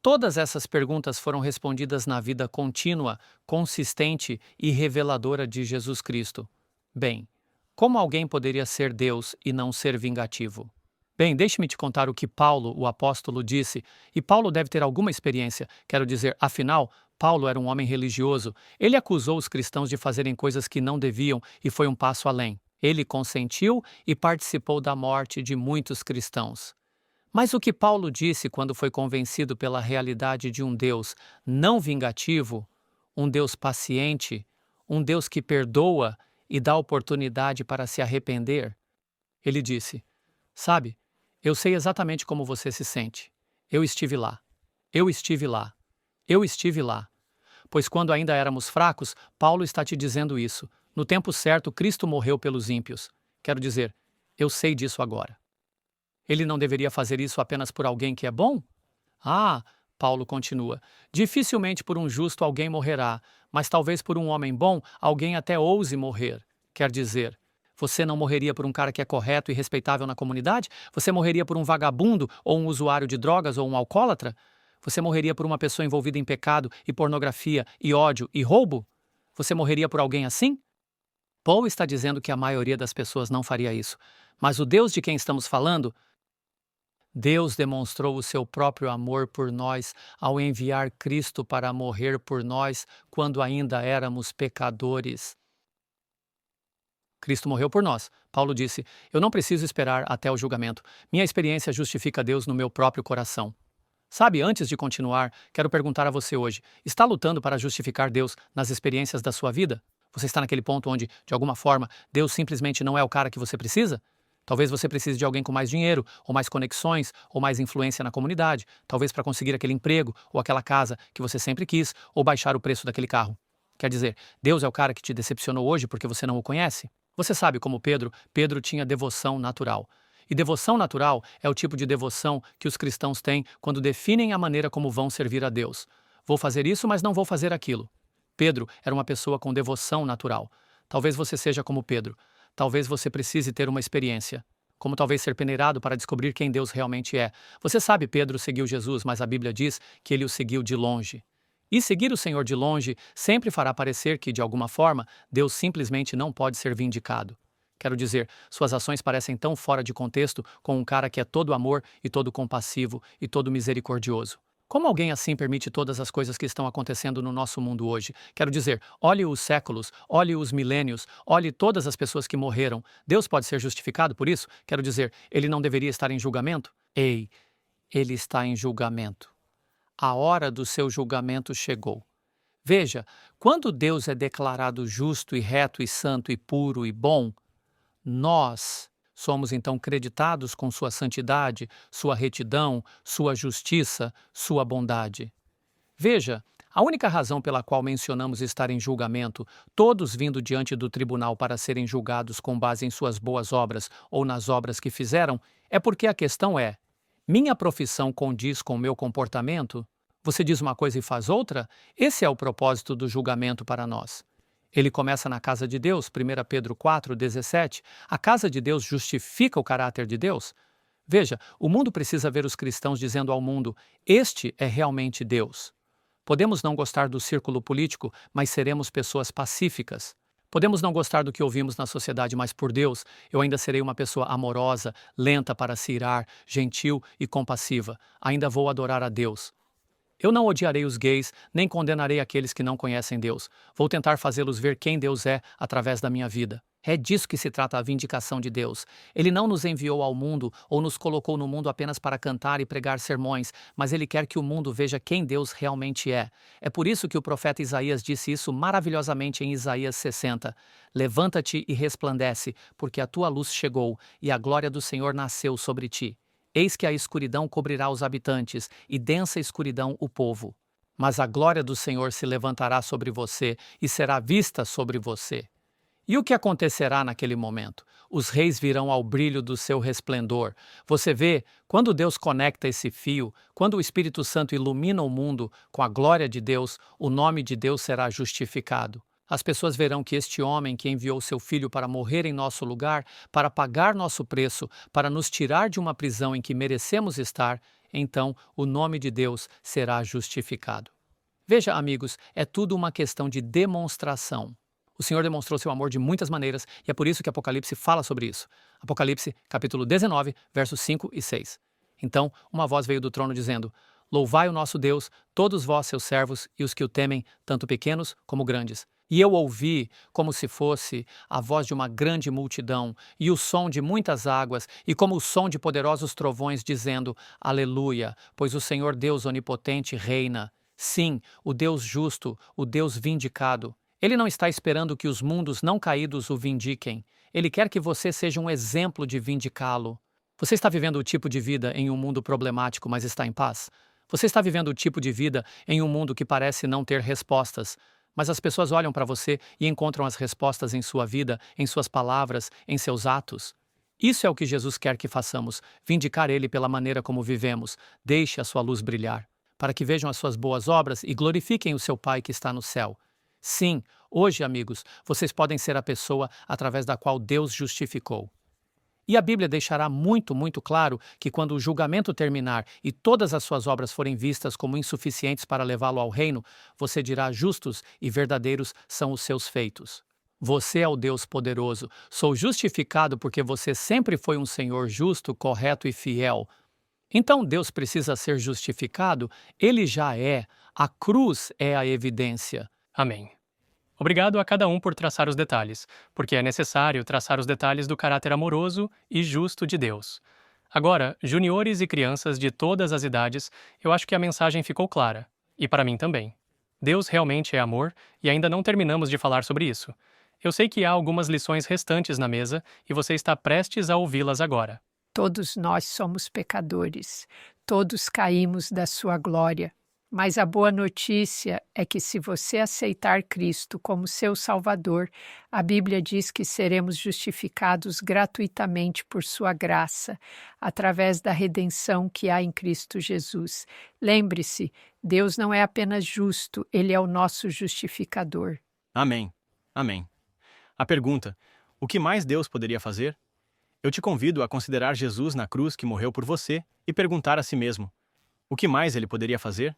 Todas essas perguntas foram respondidas na vida contínua, consistente e reveladora de Jesus Cristo. Bem, como alguém poderia ser Deus e não ser vingativo? Bem, deixe-me te contar o que Paulo, o apóstolo, disse, e Paulo deve ter alguma experiência. Quero dizer, afinal, Paulo era um homem religioso. Ele acusou os cristãos de fazerem coisas que não deviam e foi um passo além. Ele consentiu e participou da morte de muitos cristãos. Mas o que Paulo disse quando foi convencido pela realidade de um Deus não vingativo, um Deus paciente, um Deus que perdoa e dá oportunidade para se arrepender? Ele disse, sabe, eu sei exatamente como você se sente. Eu estive lá. Eu estive lá. Eu estive lá. Pois quando ainda éramos fracos, Paulo está te dizendo isso. No tempo certo, Cristo morreu pelos ímpios. Quero dizer, eu sei disso agora. Ele não deveria fazer isso apenas por alguém que é bom? Ah, Paulo continua, dificilmente por um justo alguém morrerá, mas talvez por um homem bom alguém até ouse morrer. Quer dizer, você não morreria por um cara que é correto e respeitável na comunidade? Você morreria por um vagabundo ou um usuário de drogas ou um alcoólatra? Você morreria por uma pessoa envolvida em pecado e pornografia e ódio e roubo? Você morreria por alguém assim? Paul está dizendo que a maioria das pessoas não faria isso, mas o Deus de quem estamos falando, Deus demonstrou o seu próprio amor por nós ao enviar Cristo para morrer por nós quando ainda éramos pecadores. Cristo morreu por nós. Paulo disse, eu não preciso esperar até o julgamento. Minha experiência justifica Deus no meu próprio coração. Sabe, antes de continuar, quero perguntar a você hoje, está lutando para justificar Deus nas experiências da sua vida? Você está naquele ponto onde, de alguma forma, Deus simplesmente não é o cara que você precisa? Talvez você precise de alguém com mais dinheiro, ou mais conexões, ou mais influência na comunidade, talvez para conseguir aquele emprego, ou aquela casa que você sempre quis, ou baixar o preço daquele carro. Quer dizer, Deus é o cara que te decepcionou hoje porque você não o conhece? Você sabe como Pedro tinha devoção natural. E devoção natural é o tipo de devoção que os cristãos têm quando definem a maneira como vão servir a Deus. Vou fazer isso, mas não vou fazer aquilo. Pedro era uma pessoa com devoção natural. Talvez você seja como Pedro. Talvez você precise ter uma experiência. Como talvez ser peneirado para descobrir quem Deus realmente é. Você sabe, Pedro seguiu Jesus, mas a Bíblia diz que ele o seguiu de longe. E seguir o Senhor de longe sempre fará parecer que, de alguma forma, Deus simplesmente não pode ser vindicado. Quero dizer, suas ações parecem tão fora de contexto com um cara que é todo amor e todo compassivo e todo misericordioso. Como alguém assim permite todas as coisas que estão acontecendo no nosso mundo hoje? Quero dizer, olhe os séculos, olhe os milênios, olhe todas as pessoas que morreram. Deus pode ser justificado por isso? Quero dizer, ele não deveria estar em julgamento? Ei, ele está em julgamento. A hora do seu julgamento chegou. Veja, quando Deus é declarado justo e reto e santo e puro e bom, nós somos então creditados com sua santidade, sua retidão, sua justiça, sua bondade. Veja, a única razão pela qual mencionamos estar em julgamento, todos vindo diante do tribunal para serem julgados com base em suas boas obras ou nas obras que fizeram, é porque a questão é, minha profissão condiz com o meu comportamento? Você diz uma coisa e faz outra? Esse é o propósito do julgamento para nós. Ele começa na casa de Deus, 1 Pedro 4:17. A casa de Deus justifica o caráter de Deus? Veja, o mundo precisa ver os cristãos dizendo ao mundo, este é realmente Deus. Podemos não gostar do círculo político, mas seremos pessoas pacíficas. Podemos não gostar do que ouvimos na sociedade, mas por Deus, eu ainda serei uma pessoa amorosa, lenta para se irar, gentil e compassiva. Ainda vou adorar a Deus. Eu não odiarei os gays, nem condenarei aqueles que não conhecem Deus. Vou tentar fazê-los ver quem Deus é através da minha vida. É disso que se trata a vindicação de Deus. Ele não nos enviou ao mundo ou nos colocou no mundo apenas para cantar e pregar sermões, mas Ele quer que o mundo veja quem Deus realmente é. É por isso que o profeta Isaías disse isso maravilhosamente em Isaías 60. Levanta-te e resplandece, porque a tua luz chegou e a glória do Senhor nasceu sobre ti. Eis que a escuridão cobrirá os habitantes e densa escuridão o povo. mas a glória do Senhor se levantará sobre você e será vista sobre você. E o que acontecerá naquele momento? Os reis virão ao brilho do seu resplendor. Você vê, quando Deus conecta esse fio, quando o Espírito Santo ilumina o mundo com a glória de Deus, o nome de Deus será justificado. As pessoas verão que este homem que enviou seu filho para morrer em nosso lugar, para pagar nosso preço, para nos tirar de uma prisão em que merecemos estar, então o nome de Deus será justificado. Veja, amigos, é tudo uma questão de demonstração. O Senhor demonstrou seu amor de muitas maneiras e é por isso que Apocalipse fala sobre isso. Apocalipse, capítulo 19, versos 5 e 6. Então, uma voz veio do trono dizendo: Louvai o nosso Deus, todos vós seus servos e os que o temem, tanto pequenos como grandes. E eu ouvi, como se fosse a voz de uma grande multidão, e o som de muitas águas, e como o som de poderosos trovões, dizendo: Aleluia, pois o Senhor Deus onipotente reina. Sim, o Deus justo, o Deus vindicado. Ele não está esperando que os mundos não caídos o vindiquem. Ele quer que você seja um exemplo de vindicá-lo. Você está vivendo o tipo de vida em um mundo problemático, mas está em paz? Você está vivendo o tipo de vida em um mundo que parece não ter respostas, mas as pessoas olham para você e encontram as respostas em sua vida, em suas palavras, em seus atos? Isso é o que Jesus quer que façamos, vindicar Ele pela maneira como vivemos. Deixe a sua luz brilhar, para que vejam as suas boas obras e glorifiquem o seu Pai que está no céu. Sim, hoje, amigos, vocês podem ser a pessoa através da qual Deus justificou. E a Bíblia deixará muito, muito claro que quando o julgamento terminar e todas as suas obras forem vistas como insuficientes para levá-lo ao reino, você dirá: justos e verdadeiros são os seus feitos. Você é o Deus poderoso. Sou justificado porque você sempre foi um Senhor justo, correto e fiel. Então Deus precisa ser justificado? Ele já é. A cruz é a evidência. Amém. Obrigado a cada um por traçar os detalhes, porque é necessário traçar os detalhes do caráter amoroso e justo de Deus. Agora, juniores e crianças de todas as idades, eu acho que a mensagem ficou clara. E para mim também. Deus realmente é amor e ainda não terminamos de falar sobre isso. Eu sei que há algumas lições restantes na mesa e você está prestes a ouvi-las agora. Todos nós somos pecadores, todos caímos da sua glória. Mas a boa notícia é que se você aceitar Cristo como seu Salvador, a Bíblia diz que seremos justificados gratuitamente por sua graça, através da redenção que há em Cristo Jesus. Lembre-se, Deus não é apenas justo, Ele é o nosso justificador. Amém. Amém. A pergunta: o que mais Deus poderia fazer? Eu te convido a considerar Jesus na cruz que morreu por você e perguntar a si mesmo: o que mais ele poderia fazer?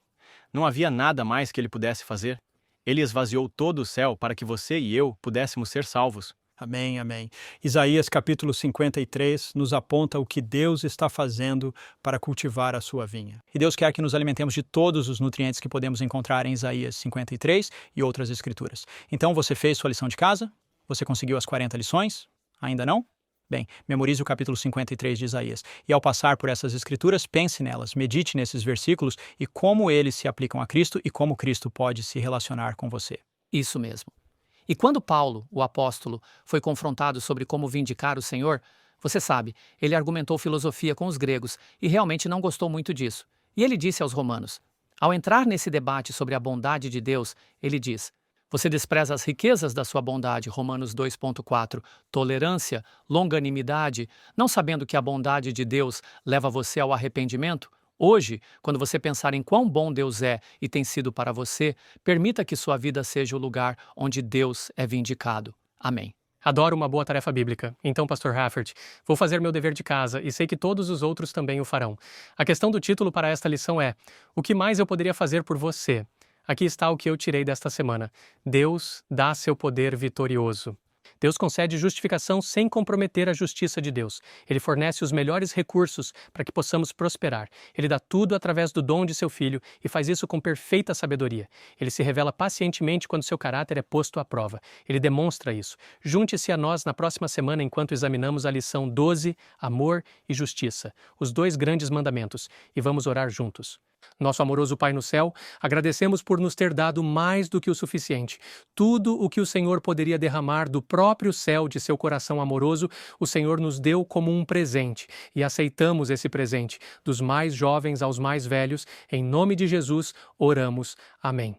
Não havia nada mais que ele pudesse fazer. Ele esvaziou todo o céu para que você e eu pudéssemos ser salvos. Amém, amém. Isaías capítulo 53 nos aponta o que Deus está fazendo para cultivar a sua vinha. E Deus quer que nos alimentemos de todos os nutrientes que podemos encontrar em Isaías 53 e outras escrituras. Então você fez sua lição de casa? Você conseguiu as 40 lições? Ainda não? Bem, memorize o capítulo 53 de Isaías. E ao passar por essas escrituras, pense nelas, medite nesses versículos e como eles se aplicam a Cristo e como Cristo pode se relacionar com você. Isso mesmo. E quando Paulo, o apóstolo, foi confrontado sobre como vindicar o Senhor, você sabe, ele argumentou filosofia com os gregos e realmente não gostou muito disso. E ele disse aos romanos: ao entrar nesse debate sobre a bondade de Deus, ele diz: você despreza as riquezas da sua bondade, Romanos 2,4, tolerância, longanimidade, não sabendo que a bondade de Deus leva você ao arrependimento? Hoje, quando você pensar em quão bom Deus é e tem sido para você, permita que sua vida seja o lugar onde Deus é vindicado. Amém. Adoro uma boa tarefa bíblica. Então, Pastor Rafferty, vou fazer meu dever de casa e sei que todos os outros também o farão. A questão do título para esta lição é: o que mais eu poderia fazer por você? Aqui está o que eu tirei desta semana. Deus dá seu poder vitorioso. Deus concede justificação sem comprometer a justiça de Deus. Ele fornece os melhores recursos para que possamos prosperar. Ele dá tudo através do dom de seu Filho e faz isso com perfeita sabedoria. Ele se revela pacientemente quando seu caráter é posto à prova. Ele demonstra isso. Junte-se a nós na próxima semana enquanto examinamos a lição 12, Amor e Justiça, os 2 grandes mandamentos, e vamos orar juntos. Nosso amoroso Pai no céu, agradecemos por nos ter dado mais do que o suficiente. Tudo o que o Senhor poderia derramar do próprio céu de seu coração amoroso, o Senhor nos deu como um presente e aceitamos esse presente. Dos mais jovens aos mais velhos, em nome de Jesus, oramos. Amém.